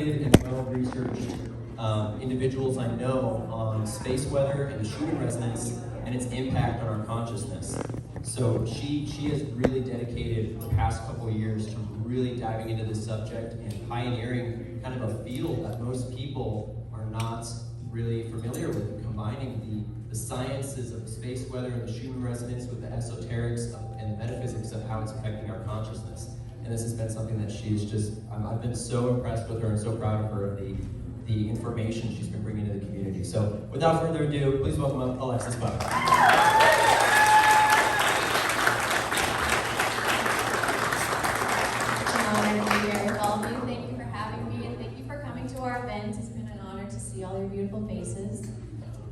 and well-researched individuals I know on space weather and the Schumann resonance and its impact on our consciousness. So she has really dedicated the past couple of years to really diving into this subject and pioneering kind of a field that most people are not really familiar with, combining the sciences of space weather and the Schumann resonance with the esoterics and the metaphysics of how it's affecting our consciousness. And this has been something that she's just, I've been so impressed with her and so proud of her of the information she's been bringing to the community. So without further ado, please welcome up Alexis Buck. Thank you for having me and thank you for coming to our event. It's been an honor to see all your beautiful faces.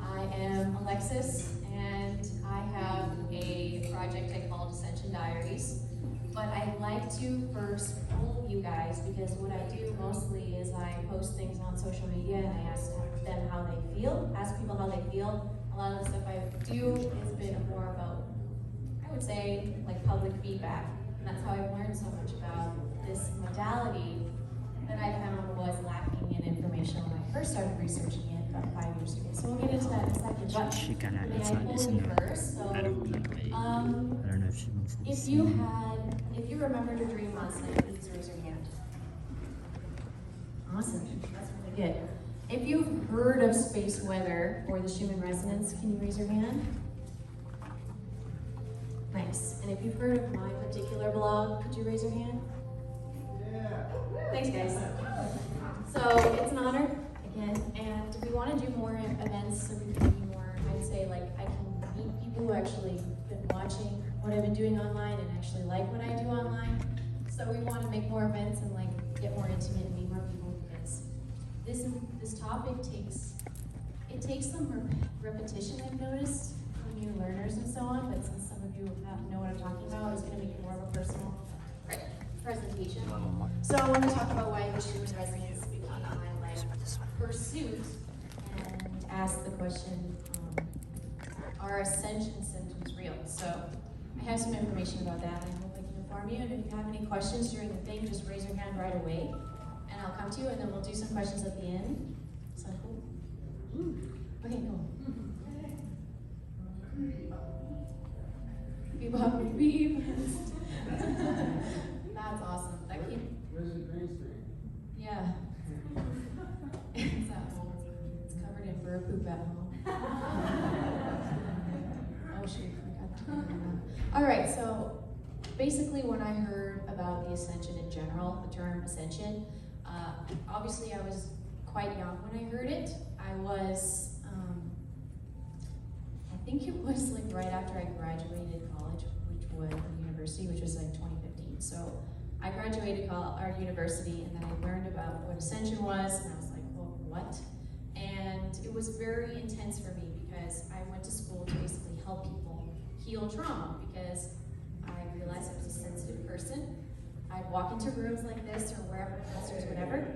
I am Alexis and I have a project I call Ascension Diaries. But I'd like to first poll you guys because what I do mostly is I post things on social media and I ask them how they feel, ask people how they feel. A lot of the stuff I do has been more about, I would say, like public feedback. And that's how I've learned so much about this modality that I found was lacking in information when I first started researching it about 5 years ago. So we'll get into that in a second. But She kind of, may it's I not poll listening. you first? So, I don't know if she wants to if you remembered a dream last night, please raise your hand. Awesome, that's really good. If you've heard of space weather or the Schumann resonance, can you raise your hand? Nice. And if you've heard of my particular blog, could you raise your hand? Yeah. Thanks, guys. So it's an honor again, and we want to do more events so we can be more. I'd say like I can meet people who actually been watching what I've been doing online and actually like what I do online. So we want to make more events and like get more intimate and meet more people because this topic takes some repetition, I've noticed, for new learners and so on, but since some of you know what I'm talking about, it's going to make it more of a personal presentation. So I want to talk about why the Schumann resonance became my pursuit and ask the question, are ascension symptoms real? So I have some information about that and I hope I can inform you. And if you have any questions during the thing, just raise your hand right away and I'll come to you and then we'll do some questions at the end. Sound cool? Okay, cool. Beep, beep. That's awesome. Where's the green screen? Yeah. It's at home. It's covered in bird poop at home. Oh shoot, I forgot to turn it on. Alright, so basically when I heard about the ascension in general, the term ascension, obviously I was quite young when I heard it. I was, I think it was like right after I graduated college, university, which was like 2015. So I graduated our university and then I learned about what ascension was and I was like, well, what? And it was very intense for me because I went to school to basically help people heal trauma because I realized I was a sensitive person. I'd walk into rooms like this or wherever, professors, whatever.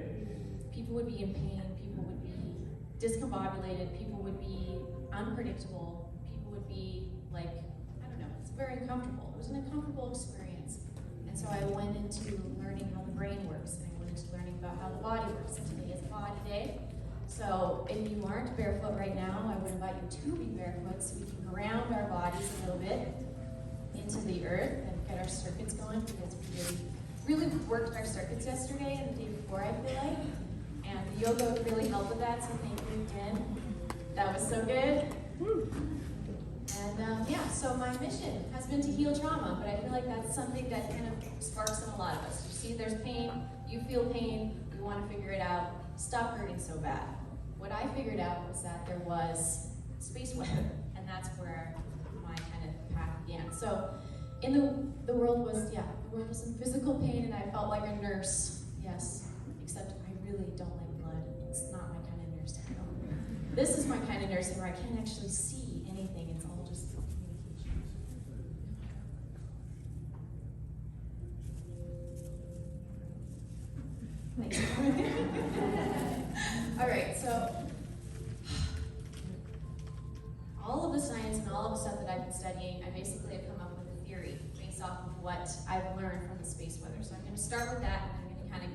People would be in pain, people would be discombobulated, people would be unpredictable, people would be like, I don't know, it's very uncomfortable. It was an uncomfortable experience. And so I went into learning how the brain works and I went into learning about how the body works. And today is Body Day. So if you aren't barefoot right now, I would invite you to be barefoot so we can ground our bodies a little bit into the earth and get our circuits going because we really worked our circuits yesterday and the day before, I feel like. And the yoga would really help with that, so thank you again. That was so good. And yeah, so my mission has been to heal trauma, but I feel like that's something that kind of sparks in a lot of us. You see there's pain, you feel pain, you want to figure it out, stop hurting so bad. What I figured out was that there was space weather, and that's where my kind of path began. So in the world was in physical pain, and I felt like a nurse, yes, except I really don't like blood. It's not my kind of nursing. This is my kind of nursing where I can't actually see anything. It's all just communication. All right, so all of the science and all of the stuff that I've been studying, I basically have come up with a theory based off of what I've learned from the space weather. So I'm going to start with that, and I'm going to kind of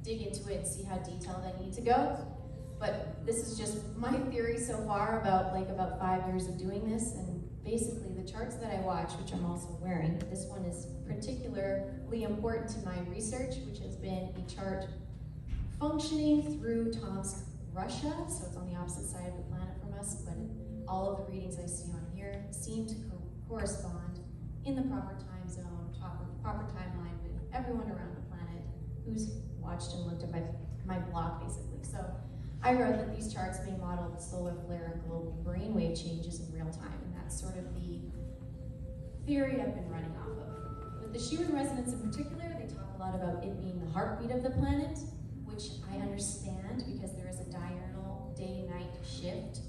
dig into it and see how detailed I need to go. But this is just my theory so far about 5 years of doing this, and basically the charts that I watch, which I'm also wearing, this one is particularly important to my research, which has been a chart functioning through Tomsk, Russia, so it's on the opposite side of the planet from us, but all of the readings I see on here seem to correspond in the proper time zone, proper timeline with everyone around the planet who's watched and looked at my blog, basically. So I wrote that these charts may model the solar flare and global brainwave changes in real time, and that's sort of the theory I've been running off of. With the Schumann resonance in particular, they talk a lot about it being the heartbeat of the planet, which I understand because there is a diurnal day-night shift,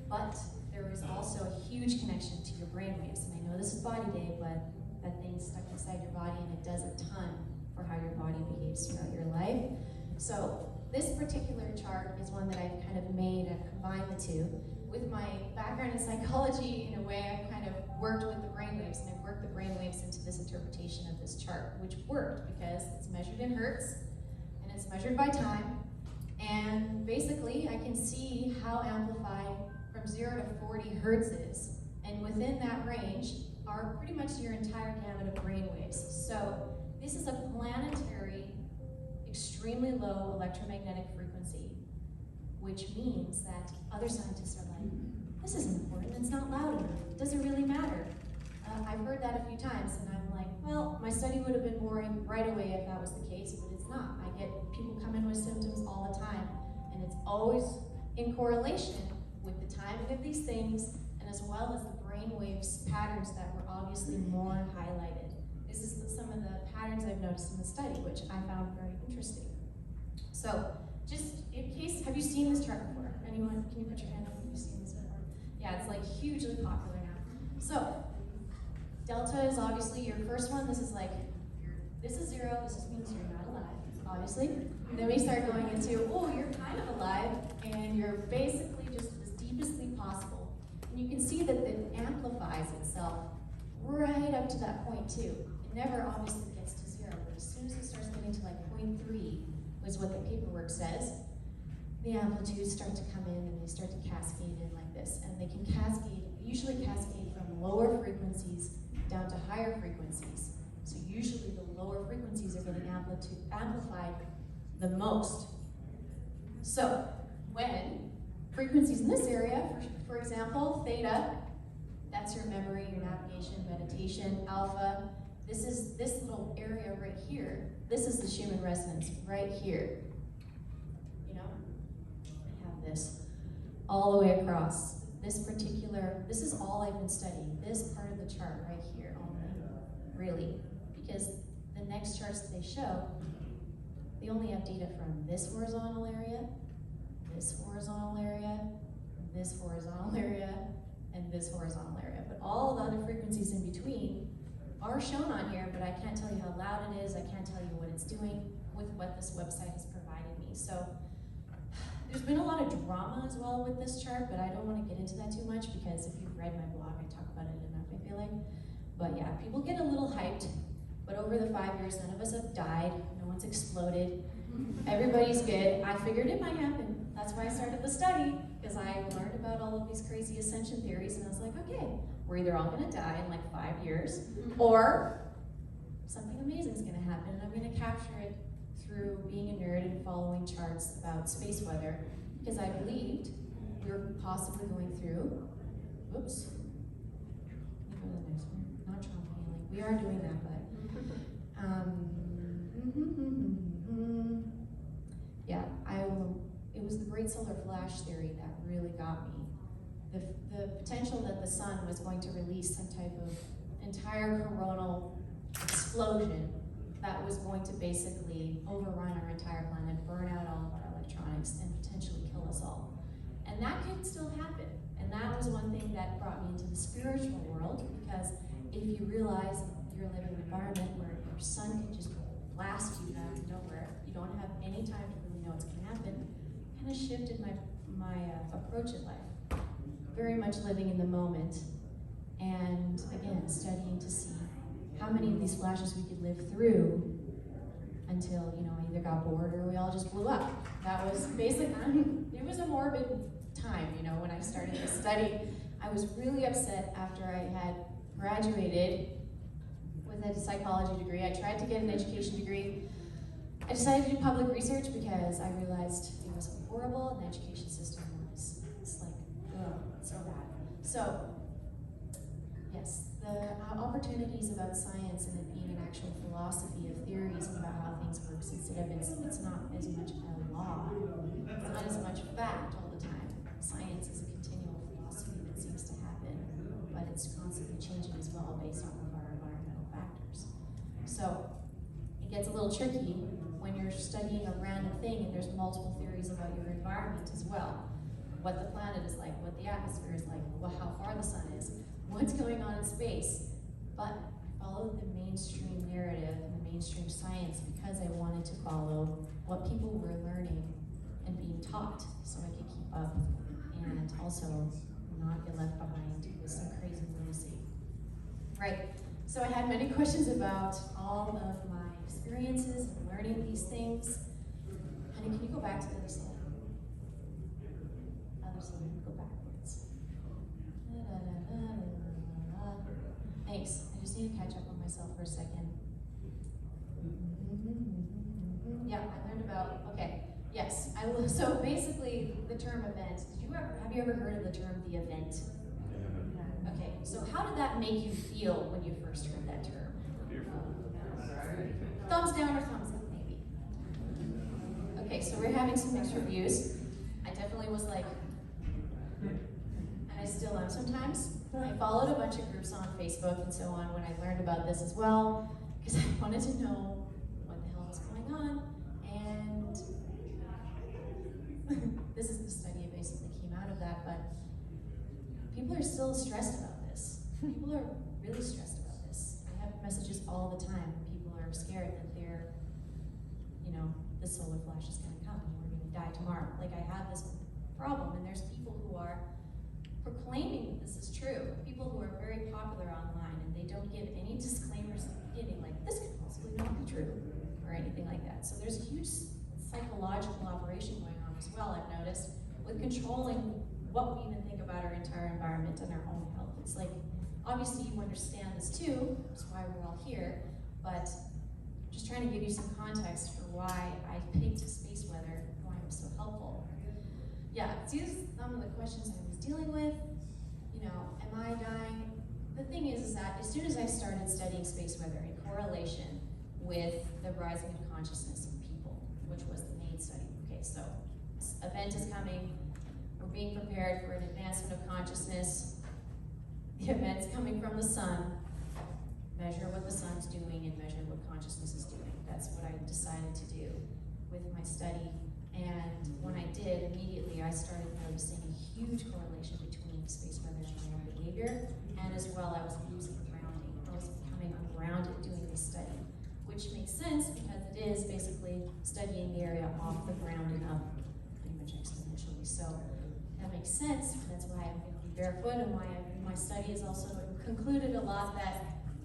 but there is also a huge connection to your brainwaves. And I know this is body day, but that thing's stuck inside your body and it does a ton for how your body behaves throughout your life. So this particular chart is one that I've kind of made, I've combined the two. With my background in psychology, in a way, I've kind of worked with the brainwaves, and I've worked the brainwaves into this interpretation of this chart, which worked because it's measured in hertz, and it's measured by time, and basically I can see how amplified from 0 to 40 hertz is, and within that range are pretty much your entire gamut of brainwaves. So this is a planetary, extremely low electromagnetic frequency, which means that other scientists are like, this isn't important, it's not loud enough, it doesn't really matter. I've heard that a few times, and I'm like, well, my study would have been boring right away if that was the case, but it's not. I get people come in with symptoms all the time, and it's always in correlation with the timing of these things, and as well as the brainwaves patterns that were obviously more highlighted. This is some of the patterns I've noticed in the study, which I found very interesting. So, just in case, have you seen this chart before? Anyone, can you put your hand up if you've seen this before? Yeah, it's like hugely popular now. So, delta is obviously your first one. This is 0, this means you're not alive, obviously. And then we start going into, oh, you're kind of alive, and you're basically just as deep as possible. And you can see that it amplifies itself right up to that point too. It never obviously gets to 0, but as soon as it starts getting to 0.3, is what the paperwork says, the amplitudes start to come in and they start to cascade in like this. And they can usually cascade from lower frequencies down to higher frequencies. So usually the lower frequencies are getting amplified the most. So when frequencies in this area, for example, theta, that's your memory, your navigation, meditation. Alpha, this is this little area right here. This is the Schumann resonance right here. You know, I have this all the way across. This is all I've been studying, this part of the chart right here only, really, because the next charts that they show, they only have data from this horizontal area, this horizontal area, this horizontal area, and this horizontal area. But all the other frequencies in between are shown on here, but I can't tell you how loud it is, I can't tell you what it's doing with what this website has provided me. So there's been a lot of drama as well with this chart, but I don't want to get into that too much because if you've read my blog, I talk about it enough, I feel like. But yeah, people get a little hyped, but over the 5 years, none of us have died, no one's exploded, everybody's good. I figured it might happen. That's why I started the study, because I learned about all of these crazy ascension theories, and I was like, okay, we're either all gonna die in 5 years, or something amazing is gonna happen, and I'm gonna capture it through being a nerd and following charts about space weather, because I believed we were possibly going through, oops, let me go to the next one, not trauma healing, we are doing that, but, yeah, it was the Great Solar Flash theory that really got me. The potential that the sun was going to release some type of entire coronal explosion that was going to basically overrun our entire planet, burn out all of our electronics, and potentially kill us all. And that could still happen. And that was one thing that brought me into the spiritual world, because if you realize you're living in an environment where your sun can just blast you out of nowhere, you don't have any time to really know what's going to happen, kind of shifted my approach in life. Very much living in the moment, and again, studying to see how many of these flashes we could live through until, I either got bored or we all just blew up. That was basically, it was a morbid time, you know, when I started to study. I was really upset after I had graduated with a psychology degree. I tried to get an education degree. I decided to do public research because I realized it was horrible and the education system was, it's like, ugh, so bad. So, yes, the opportunities about science and it being an actual philosophy of theories about how things work instead of it's not as much a law, it's not as much fact all the time. Science is a continual philosophy that seems to happen, but it's constantly changing as well based off of our environmental factors. So, it gets a little tricky when you're studying a random thing and there's multiple theories about your environment as well. What the planet is like, what the atmosphere is like, how far the sun is, what's going on in space. But I followed the mainstream narrative and the mainstream science because I wanted to follow what people were learning and being taught so I could keep up and also not get left behind with some crazy lunacy. Right, so I had many questions about all of my experiences and learning these things. Honey, can you go back to the other slide? Other slide, go backwards. Thanks, I just need to catch up on myself for a second. Yeah, I learned about, okay, yes. So basically, the term event, have you ever heard of the term the event? Okay, so how did that make you feel when you first heard that term? Thumbs down or thumbs up, maybe. Okay, so we're having some mixed reviews. I definitely was like, and I still am sometimes. I followed a bunch of groups on Facebook and so on when I learned about this as well, because I wanted to know what the hell was going on. And this is the study that basically came out of that, but people are still stressed about this. People are really stressed about this. I have messages all the time. People are scared that they're, you know, the solar flash is going to come and we're going to die tomorrow. Like, I have this problem, and there's people who are proclaiming that this is true. People who are very popular online, and they don't give any disclaimers at the beginning, like, this could possibly not be true, or anything like that. So there's a huge psychological operation going on as well, I've noticed, with controlling what we even think about our entire environment and our own health. It's like, obviously you understand this too, that's why we're all here, but just trying to give you some context for why I picked space weather, why it was so helpful. Yeah, these are some of the questions I was dealing with. You know, am I dying? The thing is that as soon as I started studying space weather in correlation with the rising of consciousness of people, which was the main study. Okay, so this event is coming, we're being prepared for an advancement of consciousness. The event's coming from the sun. Measure what the sun's doing and measure what consciousness is doing. That's what I decided to do with my study. And when I did, immediately I started noticing a huge correlation between space weather and my own behavior. And as well, I was losing grounding. I was becoming ungrounded doing this study, which makes sense because it is basically studying the area off the ground and up pretty much exponentially. So that makes sense. That's why I'm going to be barefoot, and why my study has also concluded a lot that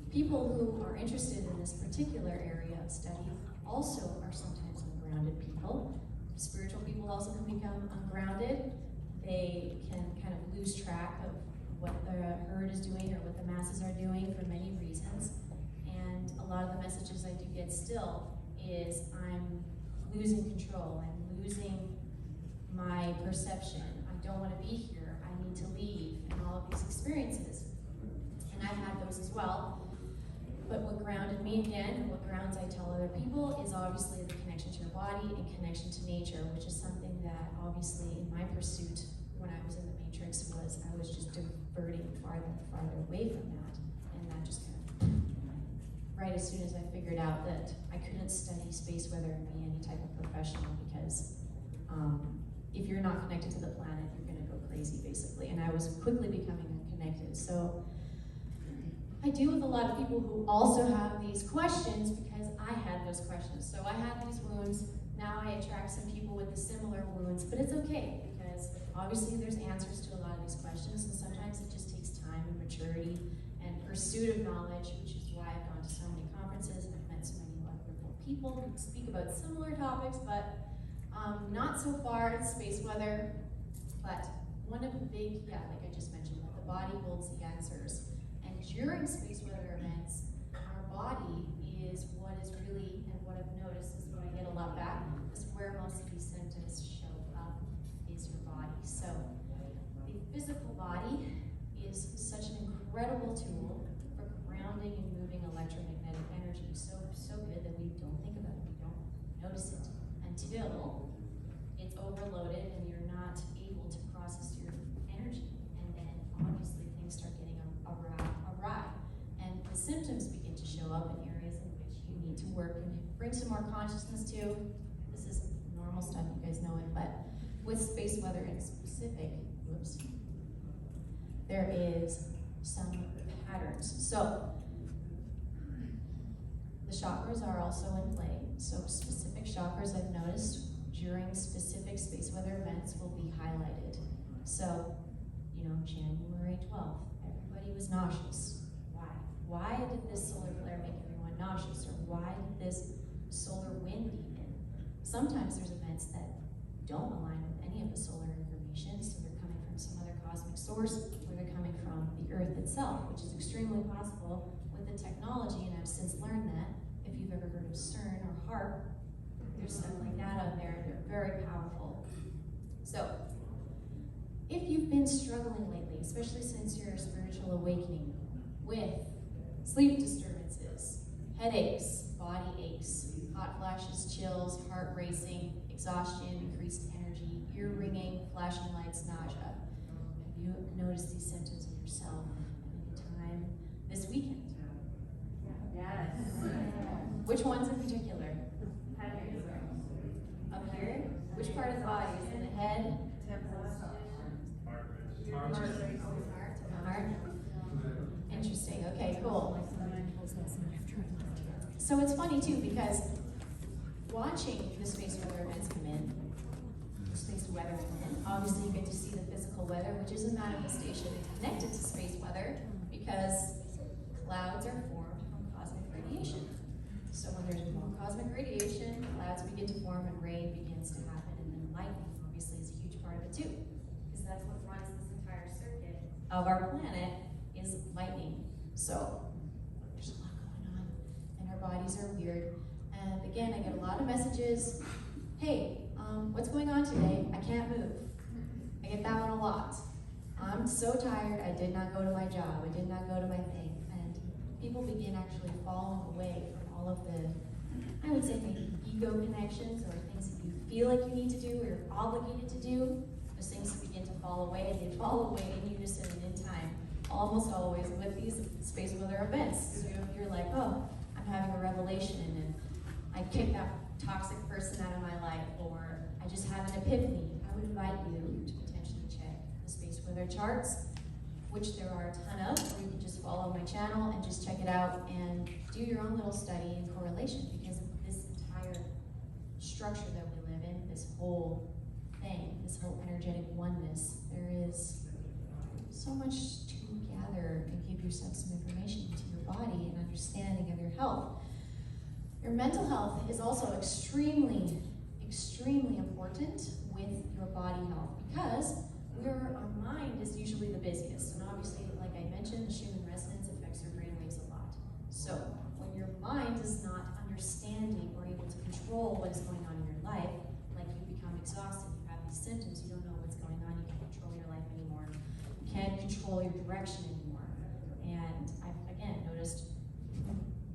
people who are interested in this particular area of study also are sometimes ungrounded people. Spiritual people also can become ungrounded. They can kind of lose track of what the herd is doing or what the masses are doing for many reasons. And a lot of the messages I do get still is I'm losing control, I'm losing my perception, I don't want to be here, I need to leave, and all of these experiences. And I've had those as well. But what grounded me again, and what grounds I tell other people, is obviously the connection to your body and connection to nature, which is something that obviously in my pursuit when I was in the Matrix I was just diverting farther and farther away from that. And that just kind of, right as soon as I figured out that I couldn't study space weather and be any type of professional, because if you're not connected to the planet, you're gonna go crazy basically. And I was quickly becoming unconnected. So I deal with a lot of people who also have these questions because I had those questions. So I had these wounds, now I attract some people with the similar wounds, but it's okay because obviously there's answers to a lot of these questions, and sometimes it just takes time and maturity and pursuit of knowledge, which is why I've gone to so many conferences and I've met so many wonderful people who speak about similar topics, but not so far in space weather. But one of the big, like I just mentioned, that the body holds the answers. And during space weather events, our body is what is really, and what I've noticed is when I get a lot back, is where most of these symptoms show up, is your body. So the physical body is such an incredible tool for grounding and moving electromagnetic energy. So good that we don't think about it, we don't notice it until it's overloaded and you're not able to process your energy. And then obviously things start getting awry. And the symptoms begin to show up in areas in which you need to work and bring some more consciousness to. This is normal stuff, you guys know it, but with space weather in specific, there is some patterns. So the chakras are also in play. So specific chakras I've noticed during specific space weather events will be highlighted. So, January 12th, everybody was nauseous. Why? Why did this solar flare make everyone nauseous? Or why did this solar wind even? Sometimes there's events that don't align with any of the solar information, so they're coming from some other cosmic source, or they're coming from the Earth itself, which is extremely possible with the technology, and I've since learned that. If you've ever heard of CERN or HARP, there's stuff like that out there. They're very powerful. So, if you've been struggling lately, especially since your spiritual awakening, with sleep disturbances, headaches, body aches, hot flashes, chills, heart racing, exhaustion, increased energy, ear ringing, flashing lights, nausea, have you noticed these symptoms in yourself at any time this weekend? Yes. Which ones in particular? Up here? Which part of the body? Is it the head? Heart. Interesting. Okay, cool. So it's funny too, because watching the space weather events come in, obviously you get to see the physical weather, which is a manifestation connected to space weather, because clouds are formed from cosmic radiation. So when there's more cosmic radiation, clouds begin to form and rain begins to happen, and then lightning obviously is a huge part of it too, because that's what runs this entire circuit of our planet is lightning. So there's a lot going on, and our bodies are weird. And again, I get a lot of messages, hey, what's going on today? I can't move. I get that one a lot. I'm so tired, I did not go to my job, I did not go to my thing. And people begin actually falling away from all of the, I would say maybe ego connections or things that you feel like you need to do or you're obligated to do. Those things begin to fall away, and they fall away in unison and in time, almost always with these space weather events. So if you're like, oh, I'm having a revelation and I kicked that toxic person out of my life, or I just had an epiphany, I would invite you to potentially check the space weather charts, which there are a ton of, or you can just follow my channel and just check it out and do your own little study and correlation, because this entire structure that we live in, this whole thing, this whole energetic oneness, there is so much to gather and give yourself some information into your body and understanding of your health. Your mental health is also extremely, extremely important with your body health, because our mind is usually the busiest. And obviously, like I mentioned, the Schumann resonance affects your brainwaves a lot. So when your mind is not understanding or able to control what is going on in your life, like you become exhausted, you have these symptoms, you don't know what's going on, you can't control your life anymore, you can't control your direction anymore. And I've, again, noticed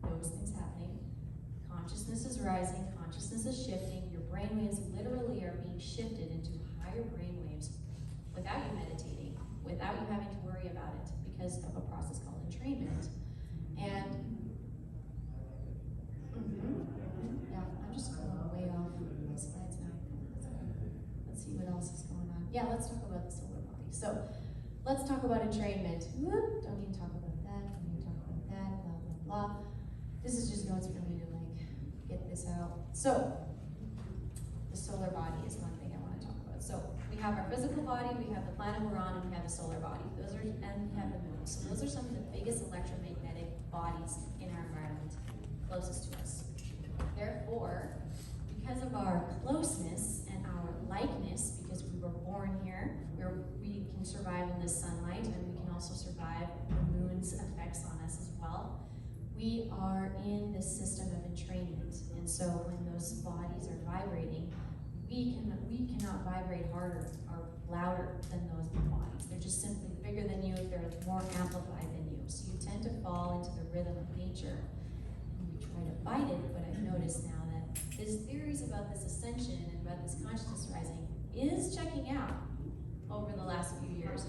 those things happening. Consciousness is rising, consciousness is shifting, your brainwaves literally are being shifted into higher brainwaves without you meditating, without you having to worry about it, because of a process called entrainment. And yeah, I'm just going way off my slides now. Let's see what else is going on. Yeah, let's talk about the solar body. So let's talk about entrainment. Whoop, don't even talk about that, don't even talk about that, blah, blah, blah. This is just notes for me to get this out. So the solar body is one thing I want to talk about. So we have our physical body, we have the planet we're on, and we have the solar body. Those are, and we have the moon. So those are some of the biggest electromagnetic bodies in our environment, closest to us. Therefore, because of our closeness and our likeness, because we were born here, where we can survive in the sunlight and we can also survive the moon's effects on us as well, we are in this system of entrainment. And so when those bodies are vibrating, we cannot vibrate harder or louder than those bodies. They're just simply bigger than you, they're more amplified than you. So you tend to fall into the rhythm of nature. And we try to fight it, but I've noticed now that there's theories about this ascension and about this consciousness rising is checking out over the last few years.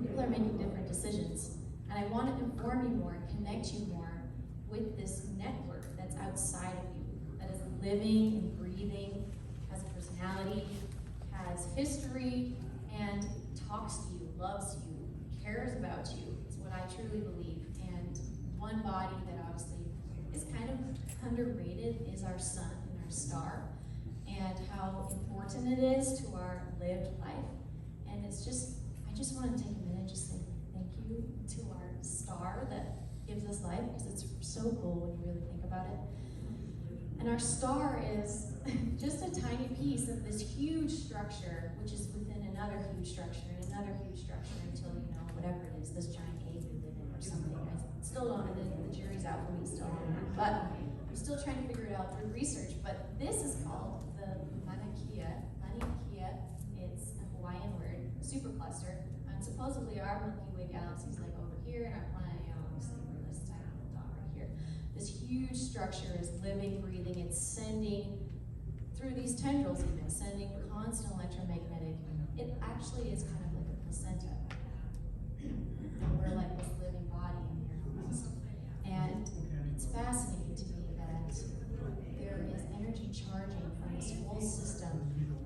People are making different decisions. And I want to inform you more, connect you more with this network that's outside of you, that is living and breathing, has a personality, has history, and talks to you, loves you, cares about you. It's what I truly believe. And one body that obviously is kind of underrated is our sun and our star, and how important it is to our lived life. And it's just, I just want to take a minute and just say thank you to our star that gives us life, because it's so cool when you really think about it. And our star is just a tiny piece of this huge structure, which is within another huge structure and another huge structure until, you know, whatever it is, this giant egg we live in or something. I still don't know, the jury's out for me still on that. But I'm still trying to figure it out through research. But this is called the Manikia. It's a Hawaiian word, supercluster. And supposedly our Milky Way galaxy is like over here, and our planet, you know, obviously we're this tiny little dot right here. This huge structure is living, breathing. It's sending through these tendrils, even sending constant electromagnetic. It actually is kind of like a placenta. And we're like this living body in here almost. And it's fascinating to me that there is energy charging from this whole system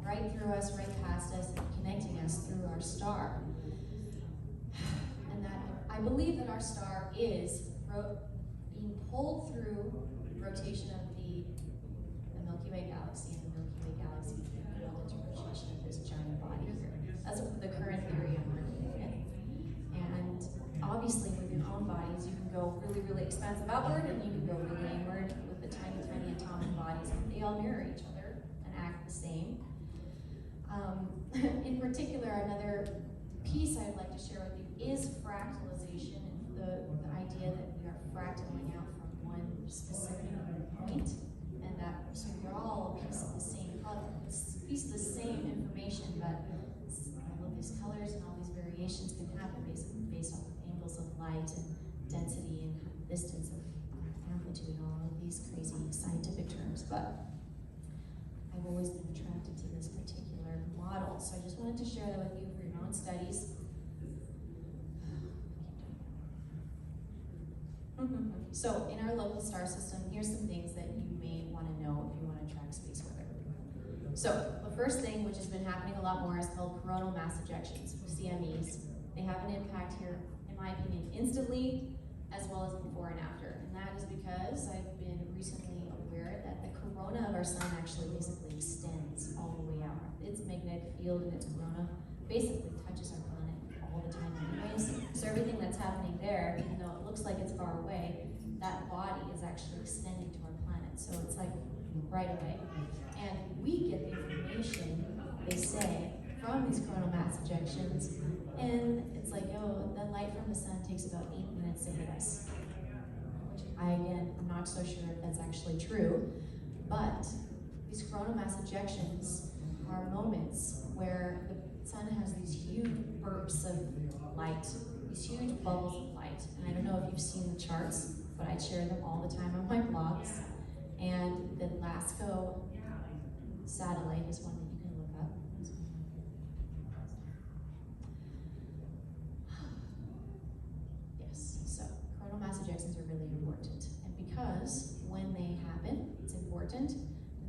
right through us, right past us, and connecting us through our star. And that I believe that our star is being pulled through rotation of the Milky Way galaxy, and the Milky Way galaxy being pulled into rotation of this giant body here. That's the current theory I'm working with. And obviously with your own bodies, you can go really, really expansive outward, and you can go really inward with the tiny, tiny atomic bodies. They all mirror each other and act the same. In particular, another piece I'd like to share with you is fractalization, and the idea that we are fractaling out from one specific point, and that so we're all a piece of the same color, piece of the same information, but all of these colors and all these variations can happen based on angles of light and density and distance and amplitude and all of these crazy scientific terms. But I've always been attracted to this particular model, so I just wanted to share that with you for your own studies. So in our local star system, here's some things that you may want to know if you want to track space weather. So the first thing, which has been happening a lot more, is called coronal mass ejections, CMEs. They have an impact here, in my opinion, instantly, as well as before and after. And that is because I've been recently aware that the corona of our sun actually basically extends all the way out. Its magnetic field and its corona basically touches our planet all the time anyways. So everything that's happening there, even though it looks like it's far away, that body is actually extending to our planet. So it's like right away. And we get the information, they say, from these coronal mass ejections, and it's like, oh, the light from the sun takes about 8 minutes to hit us. Which I'm not so sure if that's actually true, but these coronal mass ejections are moments where the sun has these huge bursts of light, these huge bubbles of light. And I don't know if you've seen the charts, but I share them all the time on my blogs. And the LASCO satellite is one that you can look up. Yes, so coronal mass ejections are really important. And because when they happen, it's important,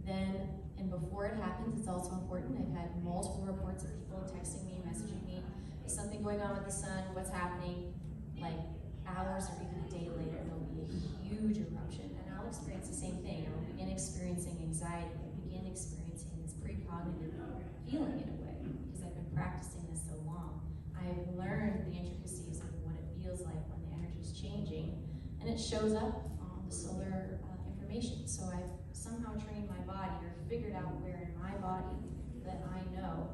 then, and before it happens, it's also important. I've had multiple reports of people texting me, messaging me, is something going on with the sun, what's happening? Like hours or even a day later, there'll be a huge eruption, and I'll experience the same thing. I'll begin experiencing anxiety, I'll begin experiencing this precognitive feeling in a way, because I've been practicing this so long. I've learned the intricacies of what it feels like when the energy is changing, and it shows up on the solar information. So I've somehow trained my body or figured out where in my body that I know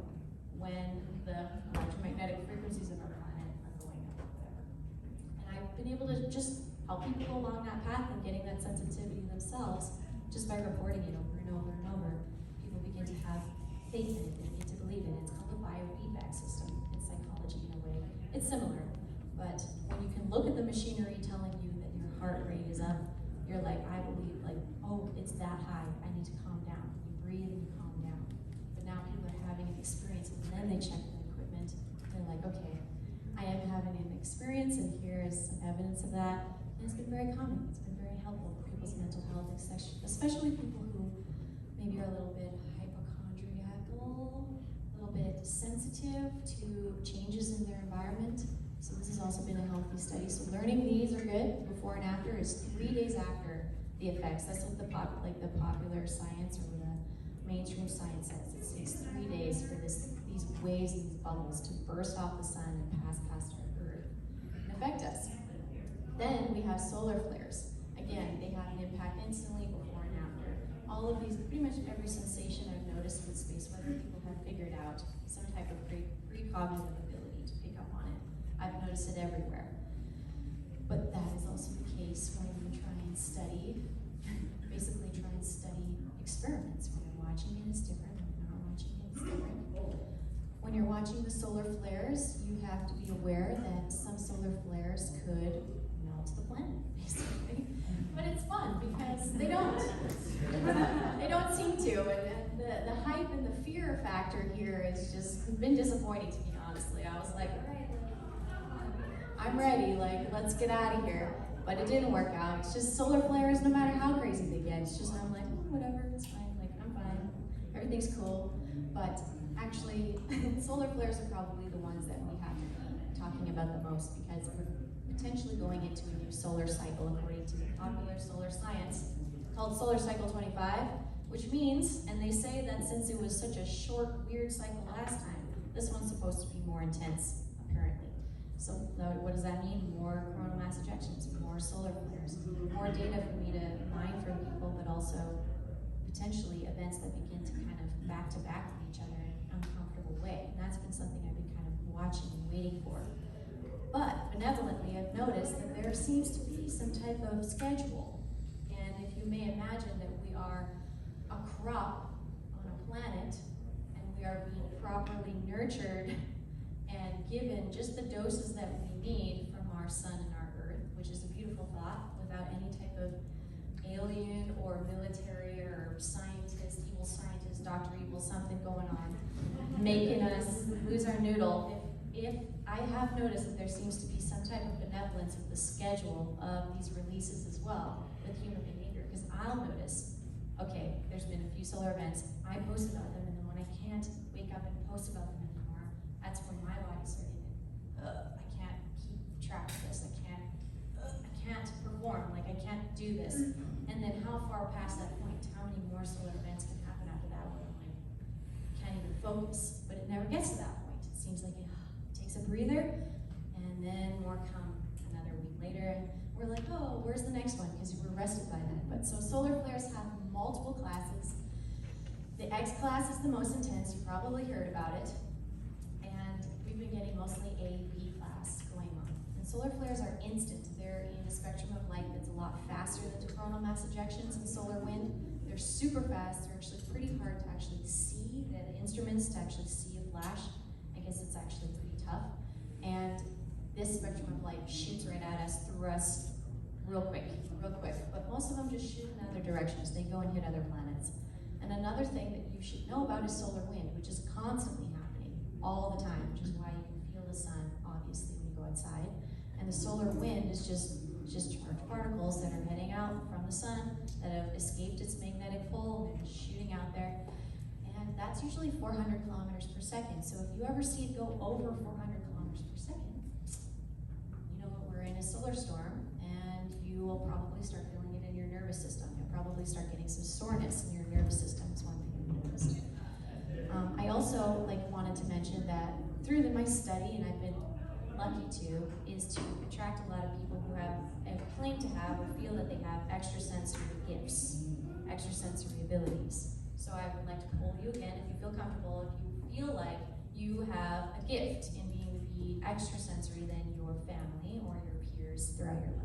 when the electromagnetic frequencies of our planet are going up or whatever. And I've been able to just help people along that path and getting that sensitivity themselves just by reporting it over and over and over. People begin to have faith in it, they begin to believe in it. It's called the biofeedback system in psychology in a way. It's similar, but when you can look at the machinery telling you that your heart rate is up, you're like, I believe, like, oh, it's that high, I need to calm down. You breathe and you calm down. But now people are having an experience and then they check the equipment. They're like, okay, I am having an experience and here is some evidence of that. And it's been very calming, it's been very helpful for people's mental health, especially people who maybe are a little bit hypochondriacal, a little bit sensitive to changes in their environment. So this has also been a healthy study. So learning these are good. Before and after is 3 days after the effects. That's what the popular science or the mainstream science says. It takes 3 days for these waves and these bubbles to burst off the sun and pass past our Earth and affect us. Then we have solar flares. Again, they have an impact instantly before and after. All of these, pretty much every sensation I've noticed with space weather, people have figured out some type of precognitive ability to pick up on it. I've noticed it everywhere. But that is also the case when you try and study, basically try and study experiments. When you're watching it, it's different. When you're not watching it, it's different. When you're watching the solar flares, you have to be aware that some solar flares could melt the planet, basically. But it's fun because they don't. They don't seem to. And the hype and the fear factor here has just been disappointing to me, honestly. I was like, all right, I'm ready, like, let's get out of here. But it didn't work out. It's just solar flares, no matter how crazy they get. It's just, I'm like, whatever, it's fine. Like, I'm fine. Everything's cool. But actually, solar flares are probably the ones that we have to be talking about the most because we're potentially going into a new solar cycle according to the popular solar science called Solar Cycle 25, which means, and they say that since it was such a short, weird cycle last time, this one's supposed to be more intense, apparently. So what does that mean? More coronal mass ejections, more solar flares, more data for me to mine from people, but also potentially events that begin to kind of back-to-back with each other in an uncomfortable way. And that's been something I've been kind of watching and waiting for. But benevolently, I've noticed that there seems to be some type of schedule. And if you may imagine that we are a crop on a planet, and we are being properly nurtured and given just the doses that we need from our sun and our earth, which is a beautiful thought, without any type of alien or military or scientist, evil scientist, Dr. Evil something going on, making us lose our noodle. If I have noticed that there seems to be some type of benevolence of the schedule of these releases as well with human behavior, because I'll notice, okay, there's been a few solar events, I post about them, and then when I can't wake up and post about them anymore, that's when my body's starting to, I can't keep track of this, I can't perform, like I can't do this. And then how far past that point, how many more solar events can happen after that where I'm like, can't even focus, but it never gets to that point. It seems like it takes a breather, and then more come another week later, and we're like, oh, where's the next one? Because we're rested by then. But so solar flares have multiple classes. The X class is the most intense. You probably heard about it. And we've been getting mostly A, B class going on. And solar flares are instant. They're in a spectrum of light that's a lot faster than coronal mass ejections and solar wind. They're super fast. They're actually pretty hard to actually see. The instruments to actually see a flash, I guess it's actually pretty tough. And this spectrum of light shoots right at us, through us, real quick. But most of them just shoot in other directions. They go and hit other planets. And another thing that you should know about is solar wind, which is constantly happening all the time, which is why you can feel the sun, obviously, when you go outside. And the solar wind is just charged particles that are heading out from the sun that have escaped its magnetic pole and are shooting out there. And that's usually 400 kilometers per second. So if you ever see it go over 400 kilometers per second, you know we're in a solar storm, and you will probably start feeling it in your nervous system. You'll probably start getting some soreness in your nervous system is one thing I've noticed. I also wanted to mention that through my study, and I've been lucky to is to attract a lot of people who have claim to have or feel that they have extrasensory gifts, extrasensory abilities. So I would like to poll you again, if you feel comfortable, if you feel like you have a gift in being to be extrasensory than your family or your peers throughout your life.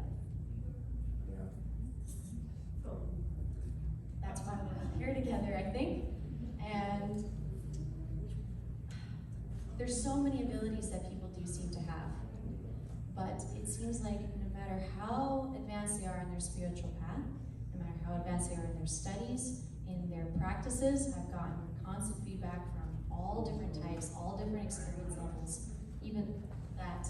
That's why we're here together, I think. And there's so many abilities that people do seem to have. But it seems like no matter how advanced they are in their spiritual path, no matter how advanced they are in their studies, in their practices, I've gotten constant feedback from all different types, all different experience levels, even that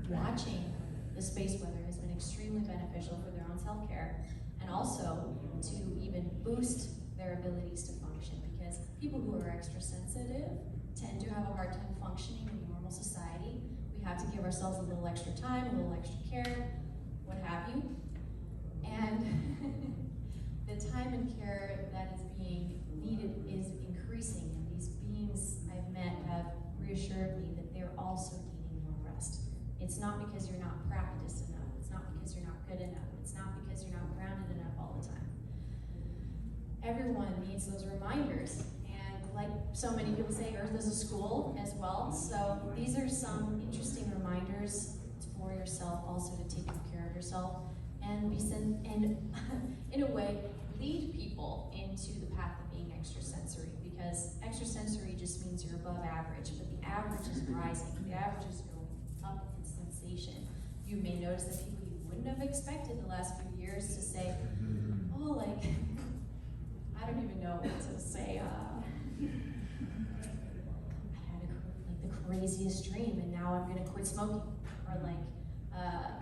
watching the space weather has been extremely beneficial for their own self-care, and also to even boost their abilities to function, because people who are extra sensitive tend to have a hard time functioning in normal society. We have to give ourselves a little extra time, a little extra care, what have you. And the time and care that is being needed is increasing, and these beings I've met have reassured me that they're also needing more rest. It's not because you're not practiced enough, it's not because you're not good enough, it's not because you're not grounded enough all the time. Everyone needs those reminders, and like so many people say, Earth is a school as well, so these are some interesting reminders for yourself also to take good care of yourself and be and in a way lead people into the path of being extrasensory, because extrasensory just means you're above average, but the average is rising, the average is going up in sensation. You may notice that people you wouldn't have expected the last few years to say, oh, like, I don't even know what to say, I had like the craziest dream and now I'm gonna quit smoking, or like, I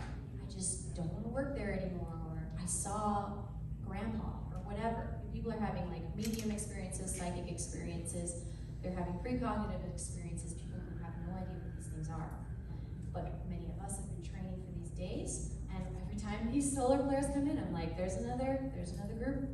just don't want to work there anymore, or I saw grandpa, or whatever. People are having like medium experiences, psychic experiences, they're having precognitive experiences, people who have no idea what these things are. But many of us have been training for these days, and every time these solar flares come in, I'm like, there's another group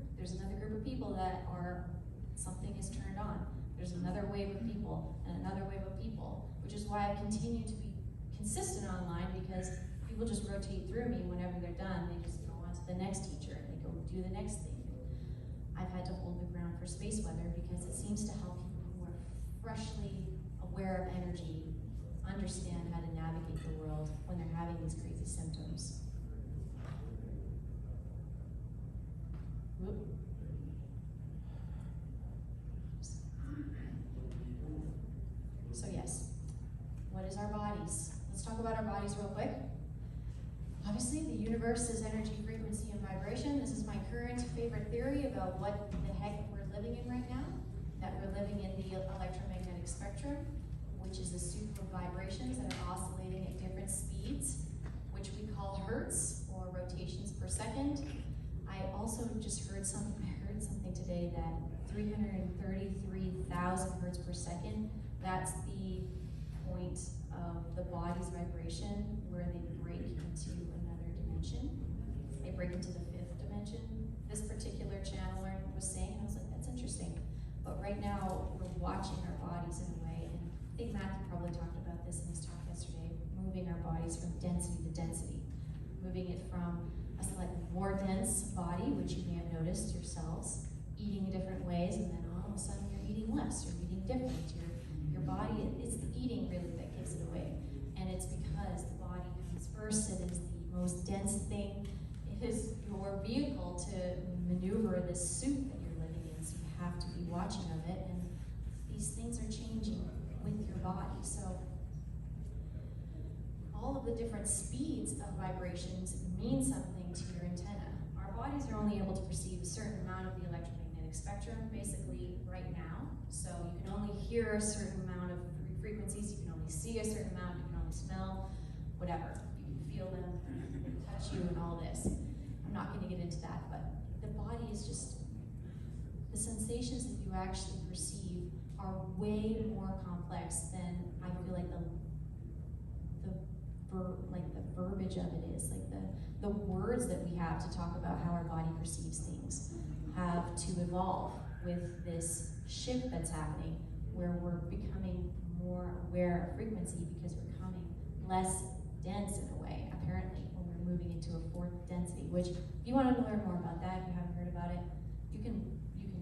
of people that are, something is turned on. There's another wave of people, and another wave of people, which is why I continue to be consistent online, because people just rotate through me whenever they're done. They just go on to the next teacher, and they go do the next thing. I've had to hold the ground for space weather because it seems to help people who are freshly aware of energy understand how to navigate the world when they're having these crazy symptoms. Whoop. So yes, what is our bodies? Let's talk about our bodies real quick. Obviously, the universe is energy, frequency, and vibration. This is my current favorite theory about what the heck we're living in right now, that we're living in the electromagnetic spectrum, which is a soup of vibrations that are oscillating at different speeds, which we call hertz, or rotations per second. I also just heard something today that 333,000 hertz per second, that's the point of the body's vibration where they break into another dimension. They break into the fifth dimension. This particular channeler was saying, and I was like, that's interesting. But right now, we're watching our bodies in a way, and I think Matthew probably talked about this in his talk yesterday, moving our bodies from density to density, moving it from a slightly more dense body, which you may have noticed yourselves, eating in different ways, and then all of a sudden you're eating less, you're eating different. Your body, it's the eating really that gives it away. And it's because the body comes first, it is the most dense thing. It is your vehicle to maneuver this suit that you're living in, so you have to be watching of it, and these things are changing with your body. So all of the different speeds of vibrations mean something to your antenna. Our bodies are only able to perceive a certain amount of the electromagnetic spectrum, basically right now. So you can only hear a certain amount of frequencies, you can only see a certain amount, you can only smell, whatever. You can feel them, touch you, and all this. I'm not going to get into that, but the body is just, the sensations that you actually perceive are way more complex than I feel like the verbiage of it is, like the words that we have to talk about how our body perceives things have to evolve with this shift that's happening, where we're becoming more aware of frequency because we're becoming less dense in a way, apparently, when we're moving into a fourth density, which if you want to learn more about that, if you haven't heard about it, you can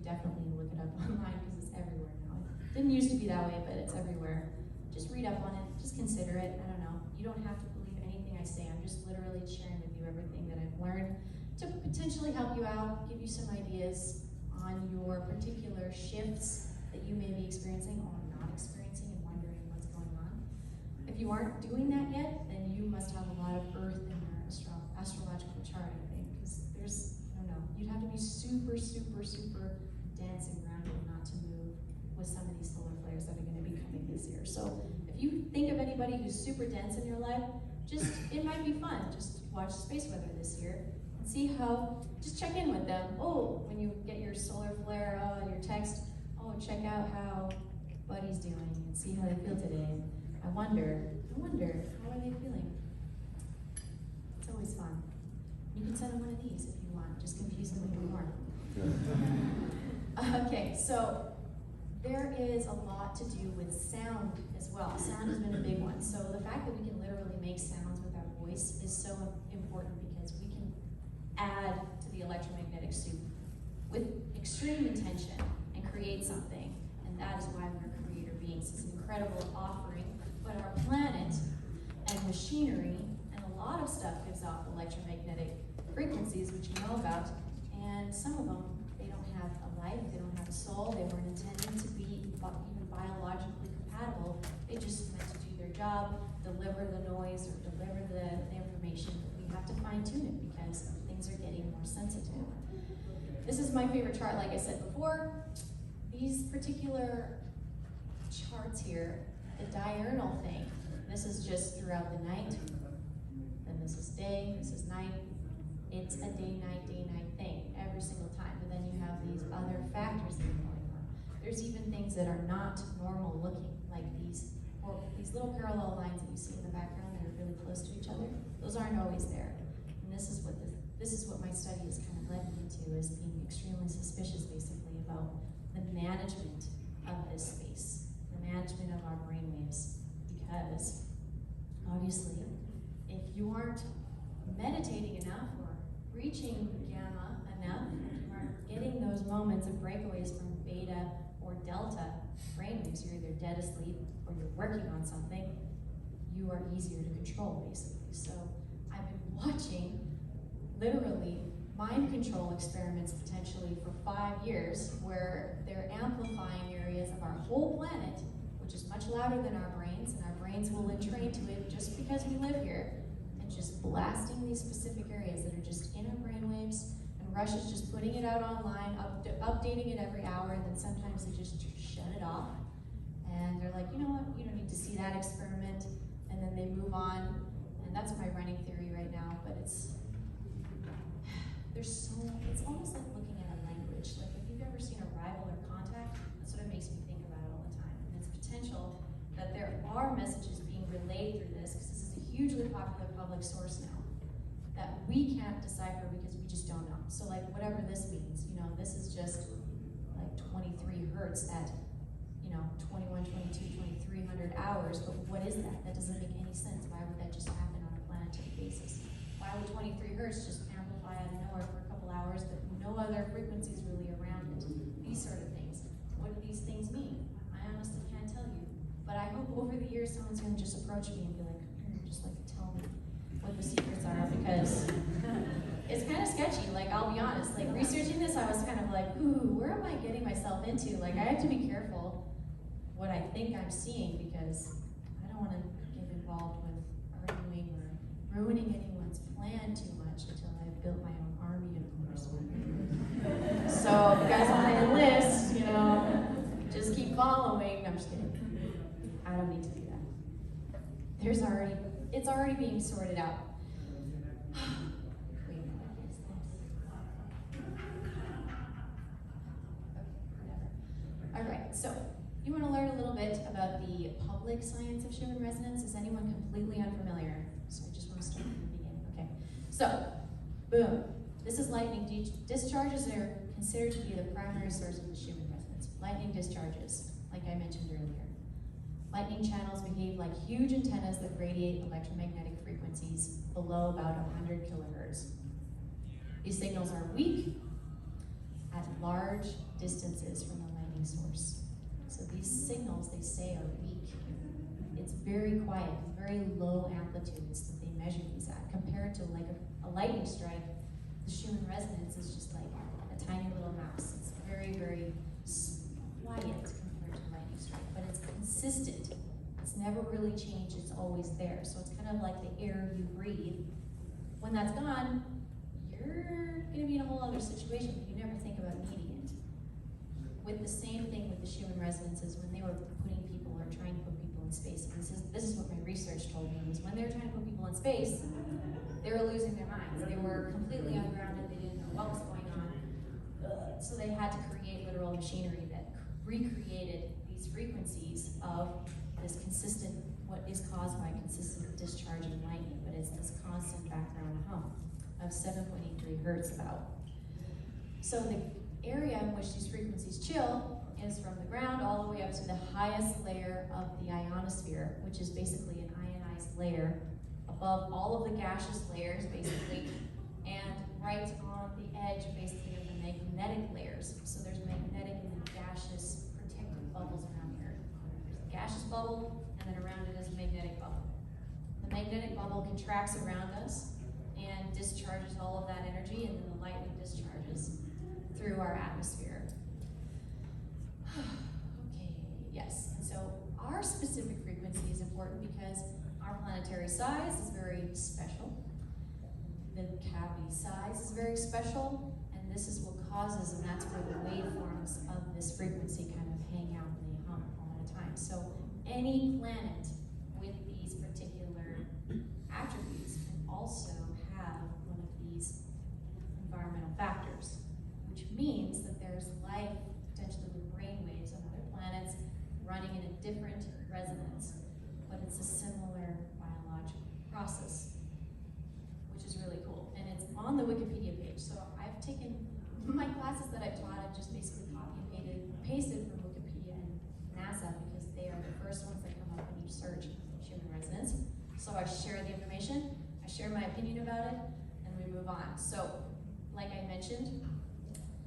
definitely look it up online because it's everywhere now. It didn't used to be that way, but it's everywhere. Just read up on it, just consider it. I don't know. You don't have to believe anything I say. I'm just literally sharing with you everything that I've learned to potentially help you out, give you some ideas on your particular shifts that you may be experiencing or not experiencing and wondering what's going on. If you aren't doing that yet, then you must have a lot of earth in your astrological chart, I think, because there's, I don't know, you'd have to be super, super, super dense and grounded not to move with some of these solar flares that are going to be coming this year. So if you think of anybody who's super dense in your life, it might be fun. Just watch space weather this year and see how, just check in with them. Oh, when you get your solar flare, your text, oh, check out how Buddy's doing and see how they feel today. I wonder, how are they feeling? It's always fun. You can send them one of these if you want, just confuse them even more. Okay, so there is a lot to do with sound as well. Sound has been a big one. So the fact that we can literally make sounds with our voice is so important because we can add to the electromagnetic soup with extreme intention and create something. And that is why we're creator beings. It's an incredible offering. But our planet and machinery and a lot of stuff gives off electromagnetic frequencies, which you know about. And some of them, they don't have a life, they don't have a soul, they weren't intended to be even biologically compatible. They just meant to do their job, deliver the noise or deliver the information. But we have to fine tune it because things are getting more sensitive. This is my favorite chart, like I said before. These particular charts here, the diurnal thing, this is just throughout the night, then this is day, this is night. It's a day-night thing every single time. But then you have these other factors that are going on. There's even things that are not normal looking, like these little parallel lines that you see in the background that are really close to each other. Those aren't always there. And this is what my study has kind of led me to, is being extremely suspicious, basically, about the management of this space, the management of our brainwaves, because obviously, if you aren't meditating enough or reaching gamma enough, you aren't getting those moments of breakaways from beta or delta brainwaves, you're either dead asleep or you're working on something, you are easier to control, basically. So I've been watching, literally, mind control experiments potentially for 5 years, where they're amplifying areas of our whole planet, which is much louder than our brains, and our brains will entrain to it just because we live here, and just blasting these specific areas that are just in our brainwaves, and Russia's just putting it out online, updating it every hour, and then sometimes they just shut it off, and they're like, you know what, you don't need to see that experiment, and then they move on, and that's my running theory right now, but it's almost like looking at a language. Like if you've ever seen Arrival or Contact, that's what it makes me think about it all the time. And it's potential that there are messages being relayed through this, because this is a hugely popular public source now, that we can't decipher because we just don't know. So like whatever this means, this is just like 23 hertz at 21, 22, 2300 hours, but what is that? That doesn't make any sense. Why would that just happen on a planetary basis? Why would 23 hertz just amplify out of nowhere for a couple hours, but no other frequencies really around it? These sort of things. What do these things mean? I honestly can't tell you. But I hope over the years someone's going to just approach me and be like, just like tell me what the secrets are, because it's kind of sketchy. Like, I'll be honest, like researching this, I was kind of like, ooh, where am I getting myself into? Like, I have to be careful what I think I'm seeing, because I don't want to get involved with arguing or ruining anyone's plan too much until I've built my own army, of course. So if you guys want to enlist, just keep following. I'm just kidding. I don't need to do that. It's already being sorted out. Wait, what is this? Okay, whatever. All right, so you want to learn a little bit about the public science of Schumann resonance? Is anyone completely unfamiliar? So I just want to start from the beginning. Okay, so boom. This is lightning discharges that are considered to be the primary source of the Schumann resonance. Lightning discharges, like I mentioned earlier. Lightning channels behave like huge antennas that radiate electromagnetic frequencies below about 100 kilohertz. These signals are weak at large distances from the lightning source. So these signals, they say, are weak. It's very quiet, very low amplitudes that they measure these at. Compared to like a lightning strike, the Schumann resonance is just like a tiny little mouse. It's very, very quiet compared to lightning strike, but it's consistent. It's never really changed, it's always there. So it's kind of like the air you breathe. When that's gone, you're gonna be in a whole other situation, but you never think about needing it. With the same thing with the Schumann resonances, when they were putting people or trying to put people in space, and this is what my research told me, was when they were trying to put people in space, they were losing their minds. They were completely ungrounded, they didn't know what was going on. So they had to create literal machinery that recreated these frequencies of this consistent, what is caused by consistent discharge of lightning, but it's this constant background hum of 7.83 hertz about. So the area in which these frequencies chill is from the ground all the way up to the highest layer of the ionosphere, which is basically an ionized layer above all of the gaseous layers, basically, and right on the edge, basically, of the magnetic layers. So there's magnetic and gaseous protective bubbles around here. There's a gaseous bubble, and then around it is a magnetic bubble. The magnetic bubble contracts around us and discharges all of that energy, and then the lightning discharges through our atmosphere. Okay, yes, and so our specific frequency is important because our planetary size is very special. The cavity size is very special, and this is what causes, and that's where the waveforms of this frequency kind of hang out and they hum all the time. So any planet with these particular attributes can also have one of these environmental factors, which means that there's life potentially with brain waves on other planets running in a different resonance, but it's a similar biological process, which is really cool. And it's on the Wikipedia page. So I've taken my classes that I've taught, I've just basically copy and pasted from Wikipedia and NASA because they are the first ones that come up when you search Schumann resonance. So I share the information, I share my opinion about it, and we move on. So, like I mentioned,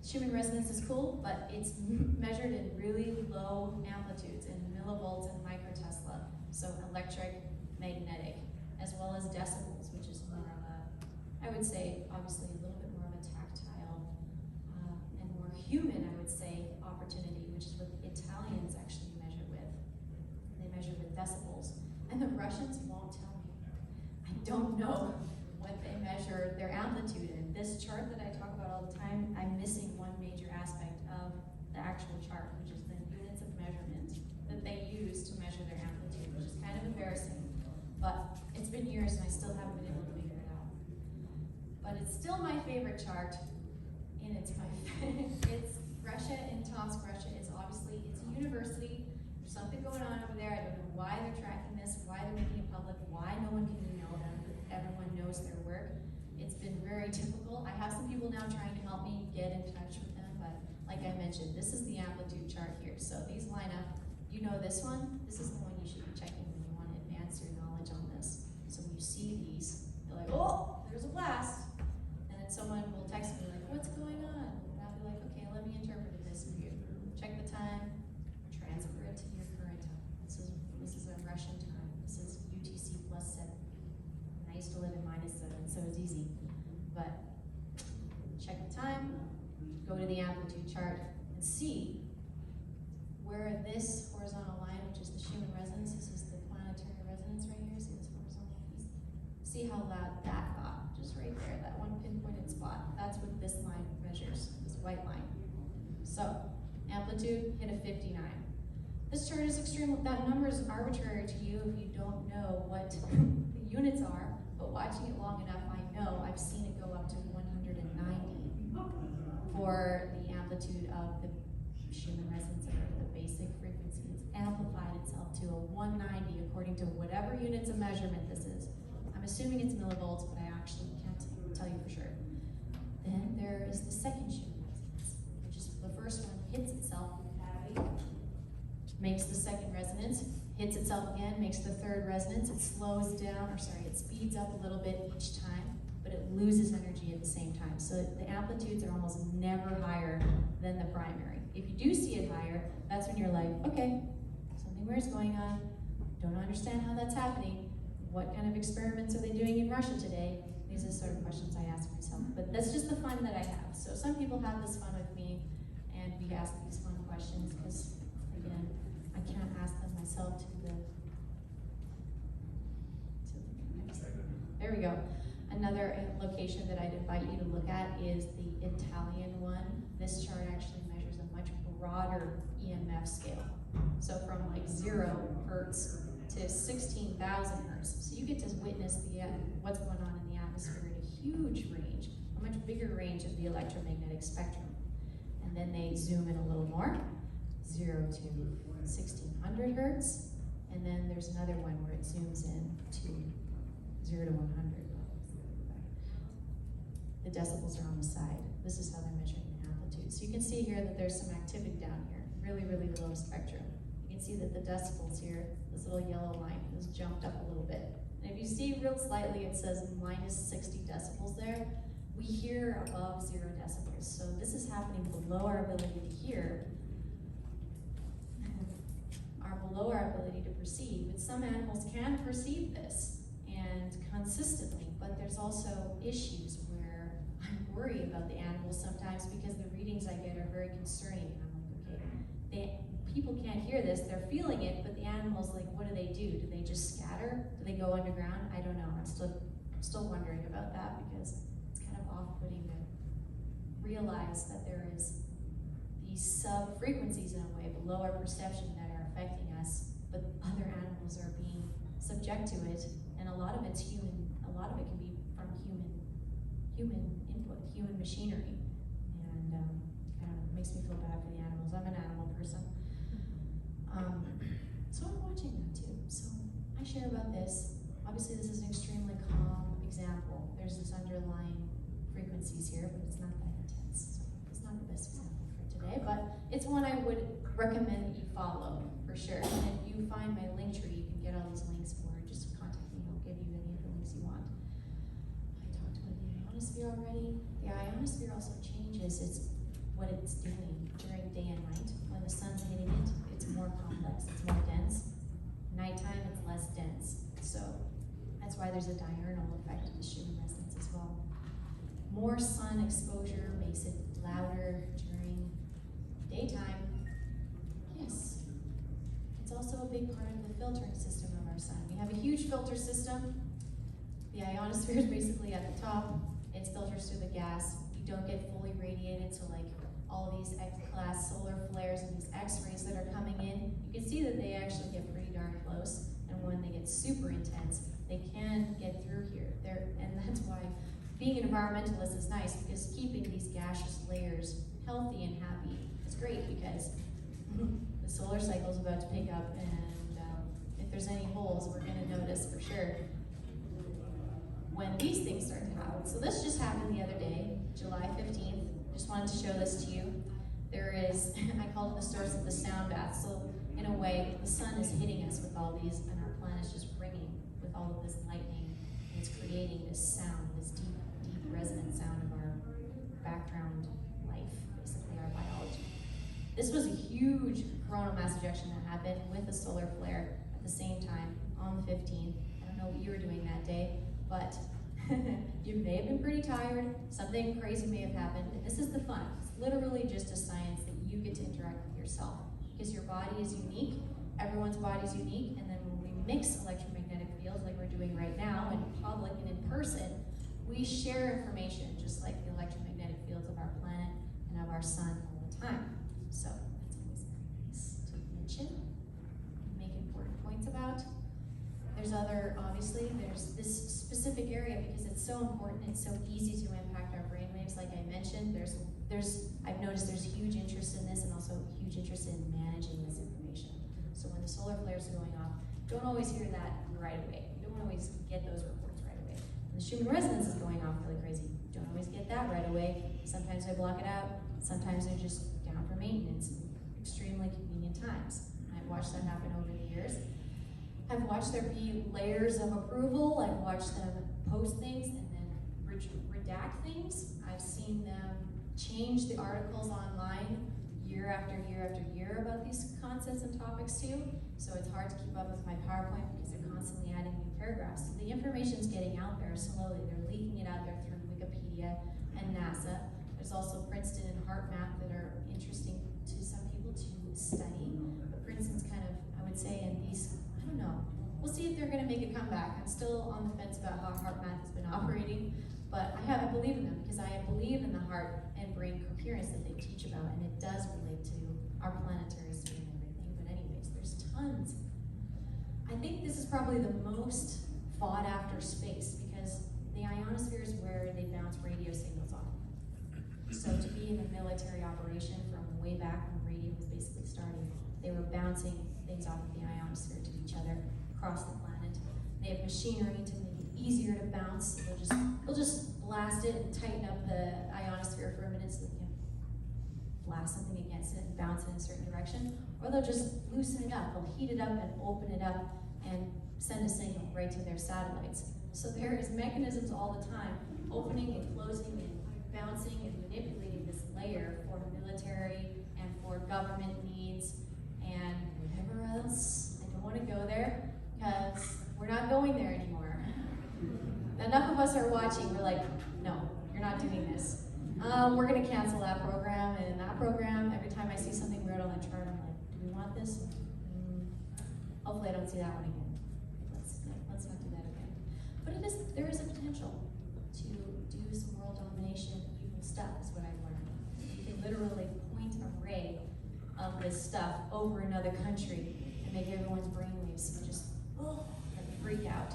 Schumann resonance is cool, but it's measured in really low amplitudes, in millivolts and microtesla. So electric, magnetic, as well as decibels, which is more of a, I would say, obviously a little bit more of a tactile and more human, I would say, opportunity, which is what the Italians actually measure with. They measure with decibels. And the Russians won't tell me. I don't know what they measure their amplitude in. This chart that I talk about all the time, I'm missing one major aspect of the actual chart, which is the units of measurement that they use to measure their amplitude, which is kind of embarrassing. But it's been years and I still haven't been able to figure it out. But it's still my favorite chart, and it's Russia and Tomsk, Russia is obviously, it's a university. There's something going on over there. I don't know why they're tracking this, why they're making it public, why no one can email them, everyone knows their work. It's been very difficult. I have some people now trying to help me get in touch with them, but like I mentioned, this is the amplitude chart here. So these line up. You know this one? This is the one you should be checking when you want to advance your knowledge on this. So when you see these, you're like, oh, there's a blast. And then someone will text me like, what's going on? And I'll be like, okay, let me interpret this for you. Check the time, transfer it to your current time. This is a Russian time. This is UTC +7. And I used to live in -7, so it's easy. But check the time, go to the amplitude chart, and see where this horizontal line, which is the Schumann resonance, this is the planetary resonance right here, see this horizontal piece? See how loud that got, just right there, that one pinpointed spot. That's what this line measures, this white line. So, amplitude hit a 59. This chart is extreme, that number is arbitrary to you if you don't know what the units are, but watching it long enough, I know I've seen it go up to 190 for the amplitude of the Schumann resonance, the basic frequency. It's amplified itself to a 190 according to whatever units of measurement this is. I'm assuming it's millivolts, but I actually can't tell you for sure. Then there is the second Schumann resonance, which is the first one hits itself in the cavity, makes the second resonance, hits itself again, makes the third resonance, it slows down, or sorry, it speeds up a little bit each time, but it loses energy at the same time. So the amplitudes are almost never higher than the primary. If you do see it higher, that's when you're like, okay, something weird's going on, don't understand how that's happening. What kind of experiments are they doing in Russia today? These are the sort of questions I ask myself. But that's just the fun that I have. So some people have this fun with me, and we ask these fun questions because, again, I can't ask them myself there we go. Another location that I'd invite you to look at is the Italian one. This chart actually measures a much broader EMF scale. So from like 0 hertz to 16,000 hertz. So you get to witness the what's going on in the atmosphere in a huge range, a much bigger range of the electromagnetic spectrum. And then they zoom in a little more, 0 to 1600 hertz. And then there's another one where it zooms in to 0 to 100. The decibels are on the side. This is how they're measuring the amplitude. So you can see here that there's some activity down here, really, really low spectrum. You can see that the decibels here, this little yellow line, has jumped up a little bit. And if you see real slightly, it says minus 60 decibels there. We hear above 0 decibels. So this is happening below our ability to hear, below our ability to perceive. But some animals can perceive this and consistently, but there's also issues where I worry about the animals sometimes because the readings I get are very concerning. And I'm like, okay, people can't hear this, they're feeling it, but the animals, like, what do? Do they just scatter? Do they go underground? I don't know. I'm still wondering about that because it's kind of off-putting to realize that there is these sub-frequencies in a way below our perception that are affecting us, but other animals are being subject to it, and a lot of it's human. A lot of it can be from human input, human machinery, and it makes me feel bad for the animals. I'm an animal person, so I'm watching them too. So I share about this. Obviously, this is an extremely calm example. There's this underlying frequencies here, but it's not that intense. So it's not the best example for today, but it's one I would recommend that you follow for sure. And if you find my link tree, you can get all these links for. Just contact me. I'll give you any of the links you want. I talked about the ionosphere already. The ionosphere also changes what it's doing during day and night. When the sun's hitting it, it's more complex, it's more dense. Nighttime, it's less dense. So that's why there's a diurnal effect of the Schumann resonance as well. More sun exposure makes it louder during daytime. Yes. It's also a big part of the filtering system of our sun. We have a huge filter system. The ionosphere is basically at the top. It filters through the gas. You don't get fully radiated, so like all these X-class solar flares and these X-rays that are coming in, you can see that they actually get pretty darn close. And when they get super intense, they can get through here. And that's why being an environmentalist is nice, because keeping these gaseous layers healthy and happy is great, because the solar cycle is about to pick up, and if there's any holes, we're going to notice for sure when these things start to happen. So this just happened the other day, July 15th. Just wanted to show this to you. There is, I call it the source of the sound bath. So in a way, the sun is hitting us with all these, and our planet is just ringing with all of this lightning. And it's creating this sound, this deep, deep resonant sound of our background life, basically our biology. This was a huge coronal mass ejection that happened with a solar flare at the same time on the 15th. I don't know what you were doing that day, but you may have been pretty tired, something crazy may have happened, and this is the fun. It's literally just a science that you get to interact with yourself, because your body is unique, everyone's body is unique, and then when we mix electromagnetic fields like we're doing right now in public and in person, we share information just like the electromagnetic fields of our planet and of our sun all the time. So that's always very nice to mention and make important points about. There's obviously, there's this specific area because it's so important, it's so easy to impact our brainwaves, like I mentioned. I've noticed there's huge interest in this, and also huge interest in managing this information. So when the solar flares are going off, don't always hear that right away. You don't always get those reports right away. When the Schumann resonance is going off really crazy, you don't always get that right away. Sometimes they block it out, sometimes they're just down for maintenance, extremely convenient times. I've watched that happen over the years. I've watched there be layers of approval. I've watched them post things and then redact things. I've seen them change the articles online year after year after year about these concepts and topics too. So it's hard to keep up with my PowerPoint because they're constantly adding new paragraphs. So the information's getting out there slowly. They're leaking it out there through Wikipedia and NASA. There's also Princeton and HeartMath that are interesting to some people to study. But Princeton's kind of, I would say, in these, I don't know. We'll see if they're going to make a comeback. I'm still on the fence about how HeartMath has been operating, but I believe in them because I believe in the heart and brain coherence that they teach about, and it does relate to our planetary sphere and everything. But anyways, there's tons. I think this is probably the most fought after space because the ionosphere is where they bounce radio signals off. So to be in a military operation from way back when radio was basically starting, they were bouncing things off of the ionosphere to each other across the planet. They have machinery to make it easier to bounce. They'll just blast it and tighten up the ionosphere for a minute so they can blast something against it and bounce it in a certain direction. Or they'll just loosen it up. They'll heat it up and open it up and send a signal right to their satellites. So there is mechanisms all the time, opening and closing and bouncing and manipulating this layer for military and for government needs and whatever else. I don't want to go there because we're not going there anymore. Enough of us are watching. We're like, no, you're not doing this. We're going to cancel that program, and that program, every time I see something weird on the chart, I'm like, do we want this? Hopefully I don't see that one again. Let's not do that again. But there is a potential to do some world domination, evil stuff, is what I've learned. You can literally point a ray of this stuff over another country and make everyone's brainwaves just freak out.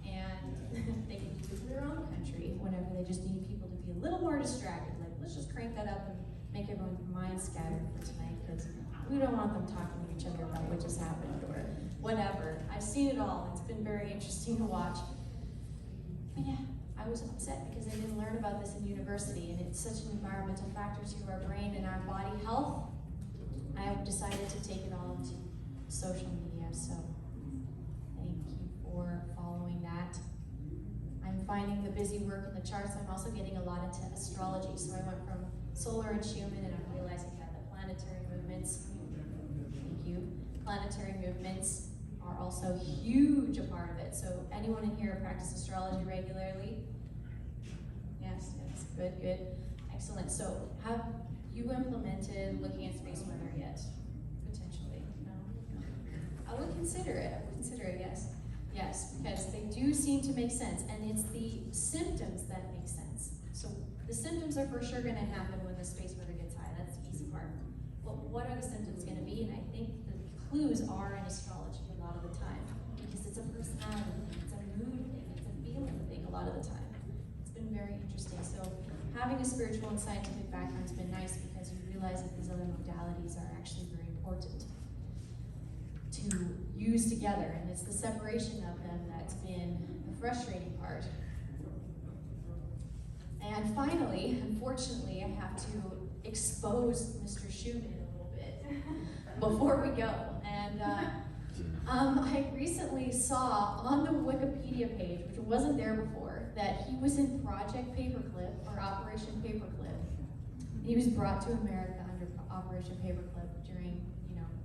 And they can do it for their own country whenever they just need people to be a little more distracted. Like, let's just crank that up and make everyone's mind scattered for tonight because we don't want them talking to each other about what just happened or whatever. I've seen it all. It's been very interesting to watch. But yeah, I was upset because I didn't learn about this in university, and it's such an environmental factor to our brain and our body health. I decided to take it all into social media, so thank you for following that. I'm finding the busy work in the charts. I'm also getting a lot into astrology, so I went from solar and Schumann, and I'm realizing that the planetary movements, thank you, planetary movements are also huge a part of it. So anyone in here practice astrology regularly? Yes, good, excellent. So have you implemented looking at space weather yet? Potentially, no? I would consider it, yes, because they do seem to make sense, and it's the symptoms that make sense. So the symptoms are for sure gonna happen when the space weather gets high, that's the easy part. But what are the symptoms gonna be? And I think the clues are in astrology a lot of the time, because it's a personality thing, it's a mood thing, it's a feeling thing a lot of the time. It's been very interesting. So having a spiritual and scientific background has been nice because you realize that these other modalities are actually very important to use together, and it's the separation of them that's been the frustrating part. And finally, unfortunately, I have to expose Mr. Schumann a little bit before we go. And I recently saw on the Wikipedia page, which wasn't there before, that he was in Project Paperclip, or Operation Paperclip. He was brought to America under Operation Paperclip during,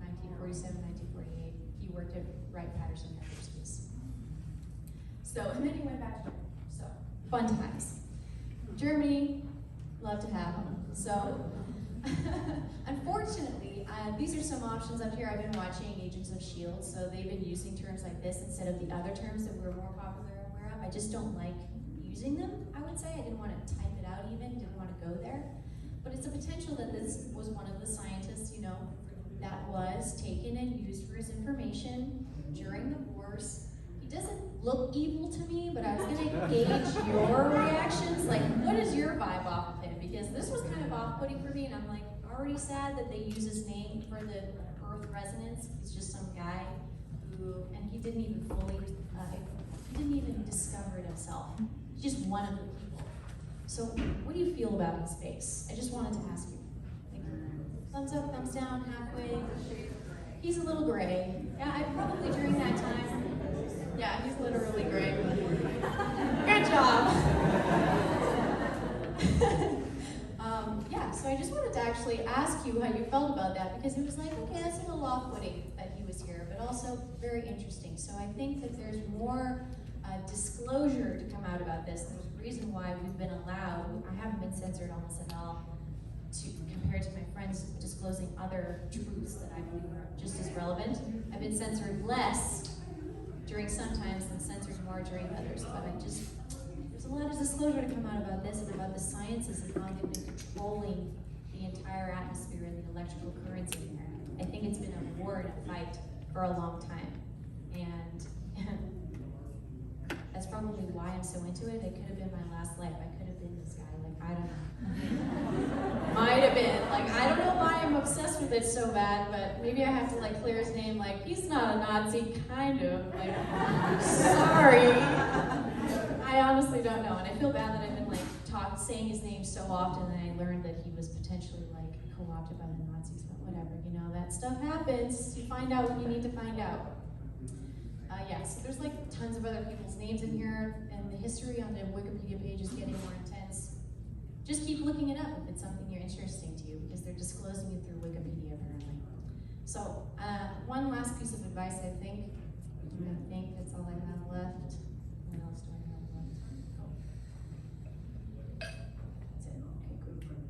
1947, 1948. He worked at Wright-Patterson Universities. So, and then he went back to Germany. So, fun times. Germany, love to have him. So, unfortunately, these are some options up here. I've been watching Agents of S.H.I.E.L.D., so they've been using terms like this instead of the other terms that we're more popular and aware of. I just don't like using them, I would say. I didn't want to type it out even, didn't want to go there. But it's a potential that this was one of the scientists, that was taken and used for his information during the wars. He doesn't look evil to me, but I was going to gauge your reactions. Like, what is your vibe off of him? Because this was kind of off-putting for me, and I'm like, already sad that they use his name for the Earth resonance. He's just some guy who, and he didn't even he didn't even discover it himself. He's just one of the people. So, what do you feel about his face? I just wanted to ask you. Thumbs up, thumbs down, halfway. He's a little gray. Yeah, I probably during that time actually ask you how you felt about that, because it was like, okay, that's a little off-putting that he was here, but also very interesting. So I think that there's more disclosure to come out about this. There's a reason why we've been allowed, I haven't been censored almost at all, compared to my friends disclosing other truths that I believe are just as relevant. I've been censored less during some times and censored more during others, but there's a lot of disclosure to come out about this and about the sciences and how they've been controlling the entire atmosphere and the electrical currents in there. I think it's been a war and a fight for a long time, and that's probably why I'm so into it. It could have been my last life. I could have been this guy, like, I don't know. Might have been. Like, I don't know why I'm obsessed with it so bad, but maybe I have to, like, clear his name, like, he's not a Nazi, kind of. Like, sorry. I honestly don't know, and I feel bad that I've been, like, saying his name so often, and I learned that he was potentially, like, co-opted by the Nazis, but whatever, you know, that stuff happens. You find out when you need to find out. Yeah, so there's like tons of other people's names in here, and the history on the Wikipedia page is getting more intense. Just keep looking it up if it's something you're interesting to you, because they're disclosing it through Wikipedia apparently. So one last piece of advice, I think that's all I have left. What else do I have left? Oh. That's it. Okay, good.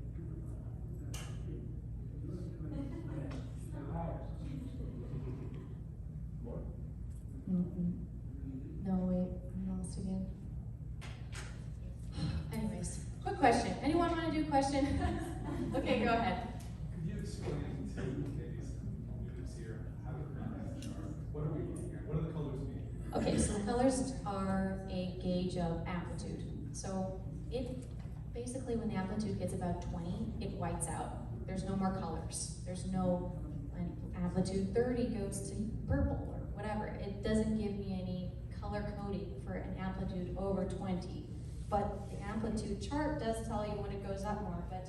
No, wait, I'm lost again. Anyways, quick question. Anyone want to do a question? Okay, go ahead. Could you explain to maybe some newbies here how the colors are? What are we looking at? What do the colors mean? Okay, so colors are a gauge of amplitude. So it basically, when the amplitude gets about 20, it whites out. There's no more colors. There's no amplitude 30 goes to purple or whatever. It doesn't give me any color coding for an amplitude over 20. But the amplitude chart does tell you when it goes up more, but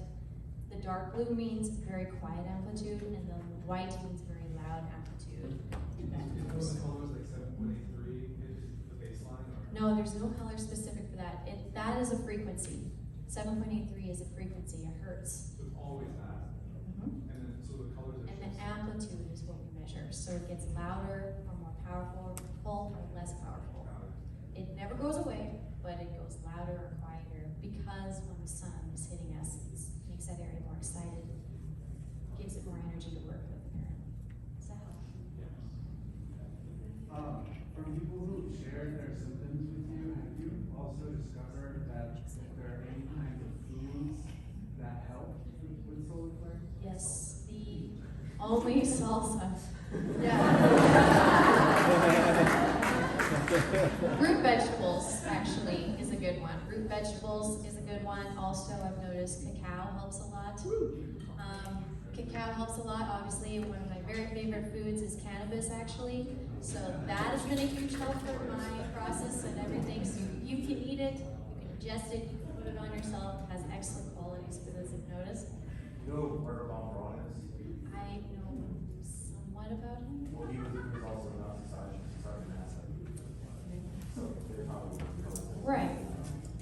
the dark blue means very quiet amplitude, and the white means very loud amplitude. One of the colors like 7.83 is the baseline? Or? No, there's no color specific for that. That is a frequency. 7.83 is a frequency, a hertz. So it's always that. Mm-hmm. And then so the colors are And the just amplitude is what we measure. So it gets louder or more powerful, or less powerful. It never goes away, but it goes louder or quieter, because when the sun is hitting us, it makes that area more excited, gives it more energy to work with, apparently. Does that help? From people who shared their symptoms with you, have you also discovered that there are any kind of foods that help with solar flare? Yes, the only salsa. Yeah. Root vegetables, actually, is a good one. Root vegetables is a good one. Also, I've noticed cacao helps a lot. Cacao helps a lot. Obviously, one of my very favorite foods is cannabis, actually. So that has been a huge help for my process and everything. So you can eat it, you can ingest it, you can put it on yourself. It has excellent qualities for those who've noticed. You know Murder Bomb Ron is? I know somewhat about him. Well, he was also a Nazi sergeant NASA. So they're probably Right.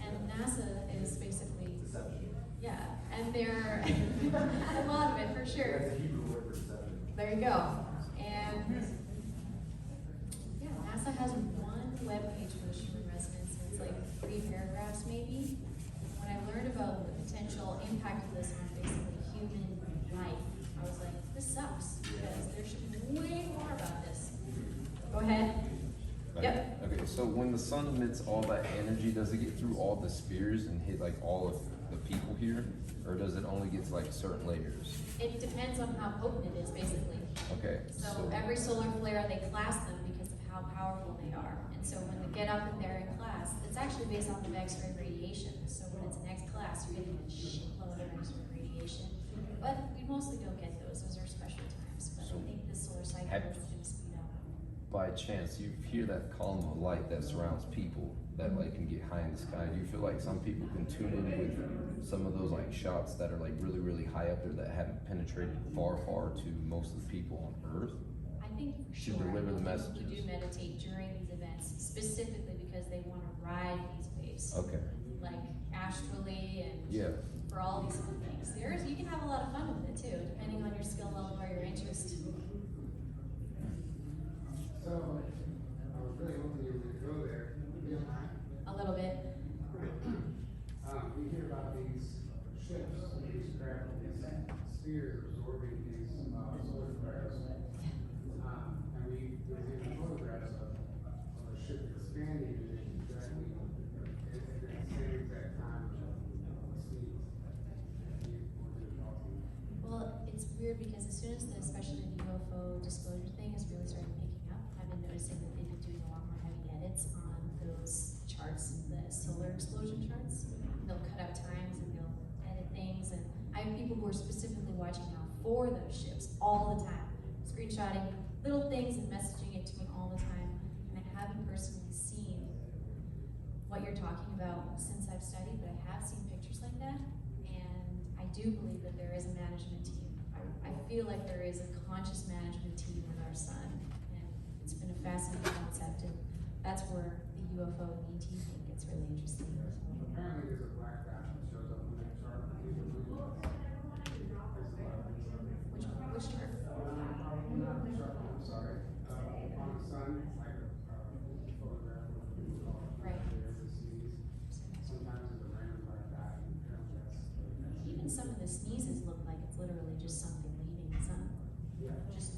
And NASA is basically, deception. yeah, and they're a lot of it for sure. That's a Hebrew word for deception. There you go. And yeah, NASA has one webpage for the Schumann resonance, and it's like 3 paragraphs maybe. When I learned about the potential impact of this on basically human life, I was like, this sucks, because there should be way more about this. Go ahead. Yep. Okay, so when the sun emits all that energy, does it get through all the spheres and hit like all of the people here? Or does it only get to like certain layers? It depends on how potent it is, basically. Okay, So every solar flare, they class them because of how powerful they are. And so when they get up and they're in class, it's actually based off of X-ray radiation. So when it's an X class, you're getting a shitload of X-ray radiation. But we mostly don't get those. Those are special times. But I think this solar cycle is going to speed up. by chance, you hear that column of light that surrounds people that like can get high in the sky. Do you feel like some people can tune in with some of those like shots that are like really, really high up there that haven't penetrated far, far to most of the people on Earth? I think for To sure. deliver the People messages. who do meditate during these events specifically because they want to ride these waves. Okay. Like astrally and Yeah. for all these different things. You can have a lot of fun with it too, depending on your skill level or your interest. So, I was really hoping you would go there. You know, A little bit. we hear about these ships, these craft, these spheres absorbing these solar flares. And there's even photographs of a ship expanding and exactly at the same exact time of speed. Well, it's weird because as soon as especially the UFO disclosure thing has really started picking up, I've been noticing that they've been doing a lot more heavy edits on those charts, the solar explosion charts. They'll cut out times and they'll edit things, and I have people who are specifically watching now for those ships all the time, screenshotting little things and messaging it to me all the time. And I haven't personally seen what you're talking about since I've studied, but I have seen pictures like that, and I do believe that there is a management team. I feel like there is a conscious management team with our sun, and it's been a fascinating concept, and that's where the UFO and ET thing gets really interesting. Apparently there's a black dot that shows up in that chart. Which chart? I'm sorry. On the sun, like a photograph of the Right. sometimes it's a random black dot. Even some of the sneezes look like it's literally just something leaving the sun, just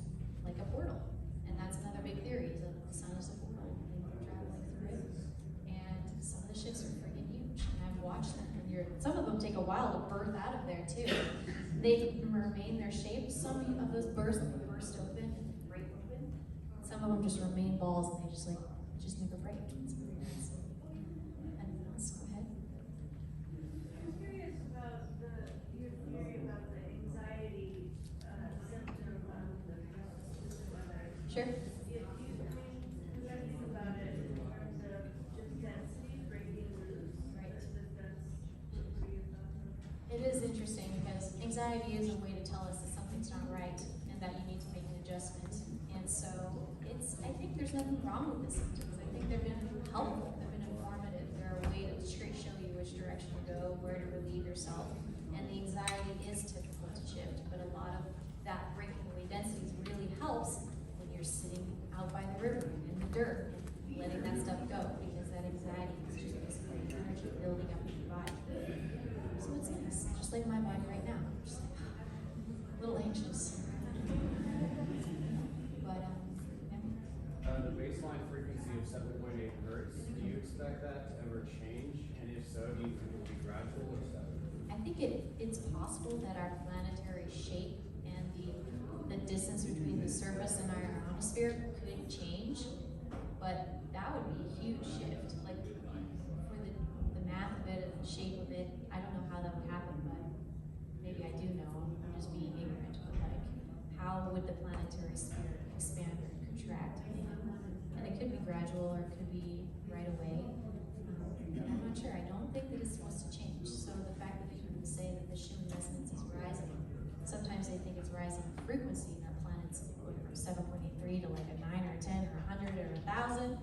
like a portal. And that's another big theory, is that the sun is a portal, and they're traveling through it. And some of the ships are freaking huge, and I've watched them, and some of them take a while to birth out of there too. They remain their shape. Some of those burst open and break open. Some of them just remain balls, and they just never break. It's really nice. Anyone else? Go ahead. I'm curious about your theory about the anxiety symptom of the weather. Sure. Because I think about it in terms of just density breaking loose. Right. That's what your thoughts on. It is interesting because anxiety is a way to tell us that something's not right and that you need to make an adjustment. And so I think there's nothing wrong with the symptoms. I think they've been helpful, they've been informative. They're a way to show you which direction to go, where to relieve yourself. And the anxiety is typical to shift, but a lot of that breaking away densities really helps when you're sitting out by the river in the dirt and letting that stuff go, because that anxiety is just basically energy building up in your body. So it's nice, just like my body right now. I'm just like, a little anxious. But yeah. The baseline frequency of 7.8 hertz, do you expect that to ever change? And if so, do you think it will be gradual or sudden? I think it's possible that our planetary shape and the distance between the surface and our atmosphere could change, but that would be a huge shift. Like for the math of it and the shape of it, I don't know how that would happen, but maybe I do know. I'm just being ignorant. But like, how would the planetary sphere expand or contract? And it could be gradual or it could be right away. But I'm not sure. I don't think that it's supposed to change. So the fact that they can say that the Schumann resonance is rising, sometimes they think it's rising in frequency and our planet's going from 7.83 to like a 9 or a 10 or 100 or 1,000,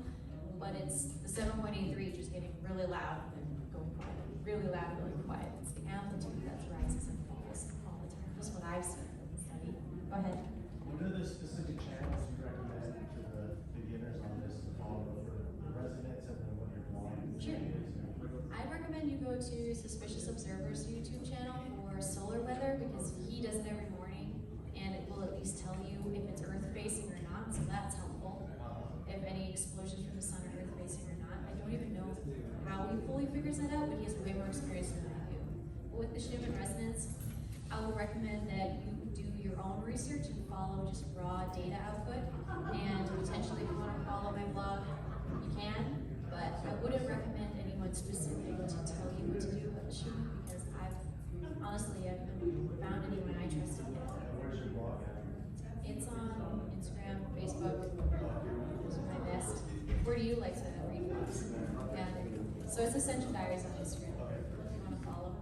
but it's the 7.83 just getting really loud and going quiet, really loud and going quiet. It's the amplitude that rises and falls all the time. That's what I've seen in the study. Go ahead. What are the specific channels you recommend to the beginners on this to follow for the residents, and then what your blog Sure. is? I recommend you go to Suspicious Observer's YouTube channel for solar weather, because he does it every morning and it will at least tell you if it's earth facing or not, so that's helpful. If any explosions from the sun are earth facing or not. I don't even know how he fully figures that out, but he has way more experience than I do. But with the Schumann resonance, I would recommend that you do your own research and follow just raw data output, and potentially if you want to follow my blog, you can, but I wouldn't recommend anyone specific to tell you what to do with the Schumann, because I've honestly haven't found anyone I trusted yet. Where's your blog at? It's on Instagram, Facebook, those are my best. Where do you like to read blogs? Yeah, there you go. So it's Ascension Diaries on Instagram, if you want to follow.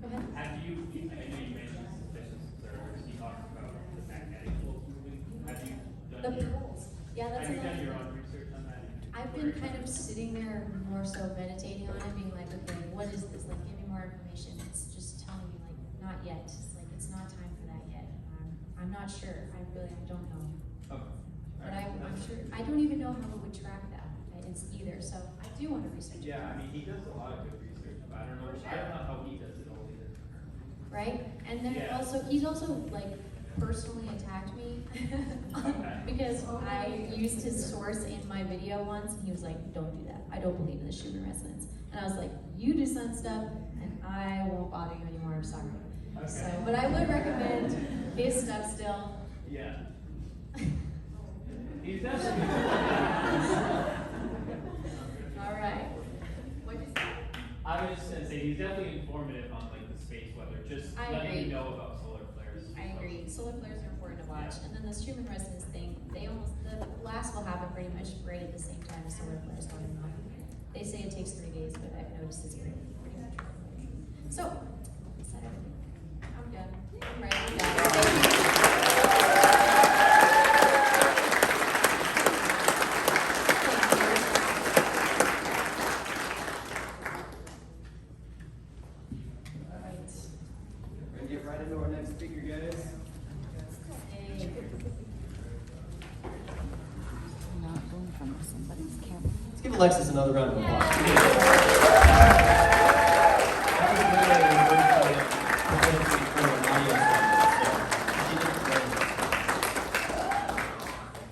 Go ahead. Have you, I know you mentioned suspicious observers, you talked about the magnetic poles moving. Have you done The poles. Yeah, that's have you done another your thing. own research on that? I've been kind of sitting there more so meditating on it, being like, okay, what is this? Like, give me more information. It's just telling me, like, not yet. It's like, it's not time for that yet. I'm not sure. I don't know. Okay. But I'm sure, I don't even know how it would track that. It's either, so I do want to research it. Yeah, I mean, he does a lot of good research, but I don't know how he does it all either. Right? And then Yeah. he's also like personally attacked me because I used his source in my video once, and he was like, don't do that. I don't believe in the Schumann resonance. And I was like, you do some stuff, and I won't bother you anymore. I'm sorry. Okay. So, but I would recommend his stuff still. Yeah. He's definitely. All right. What'd you say? I was just gonna say he's definitely informative on like the space weather, just I letting agree. you know about solar flares. I agree. Solar flares are important to watch. Yeah. And then the Schumann resonance thing, the blast will happen pretty much right at the same time as solar flares going on. They say it takes 3 days, but I've noticed it's pretty much right away. So, is that everything? I'm good. I'm ready. I'm done. Thank you. We're gonna get right into our next speaker, guys. Hey. Not going from somebody's camera. Let's give Alexis another round of applause.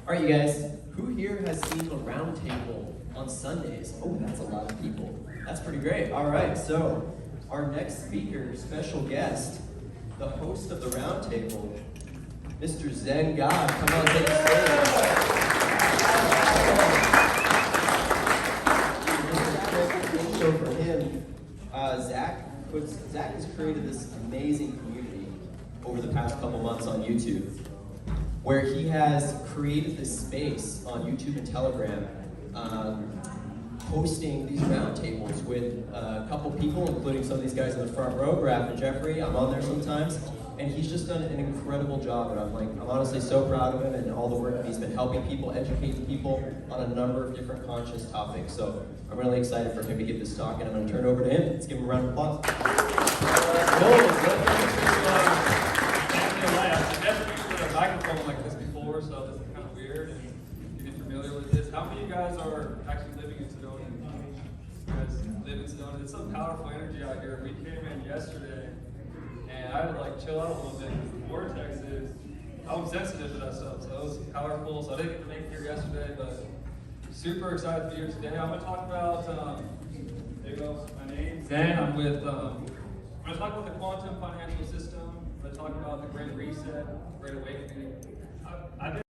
All right, you guys, who here has seen the round table on Sundays? Oh, that's a lot of people. That's pretty great. All right, so our next speaker, special guest, the host of the round table, Mr. Zen God. Come on, take the stage. Intro for him. Zach has created this amazing community over the past couple months on YouTube, where he has created this space on YouTube and Telegram, hosting these roundtables with a couple people, including some of these guys in the front row, Graf and Jeffrey. I'm on there sometimes, and he's just done an incredible job. And I'm honestly so proud of him and all the work that he's been helping people, educating people on a number of different conscious topics. So I'm really excited for him to give this talk, and I'm going to turn it over to him. Let's give him a round of applause. I've never used a microphone like this before, so this is kind of weird and getting familiar with this. How many of you guys are actually living in Sedona? You guys live in Sedona? It's some powerful energy out here. We came in yesterday, and I had to like chill out a little bit because the vortex is, I'm sensitive to that stuff, so it was powerful. So I didn't get to make it here yesterday, but super excited to be here today. I'm going to talk about, there you go, my name, Zen. I'm going to talk about the quantum financial system. I'm going to talk about the Great Reset, Great Awakening. I've been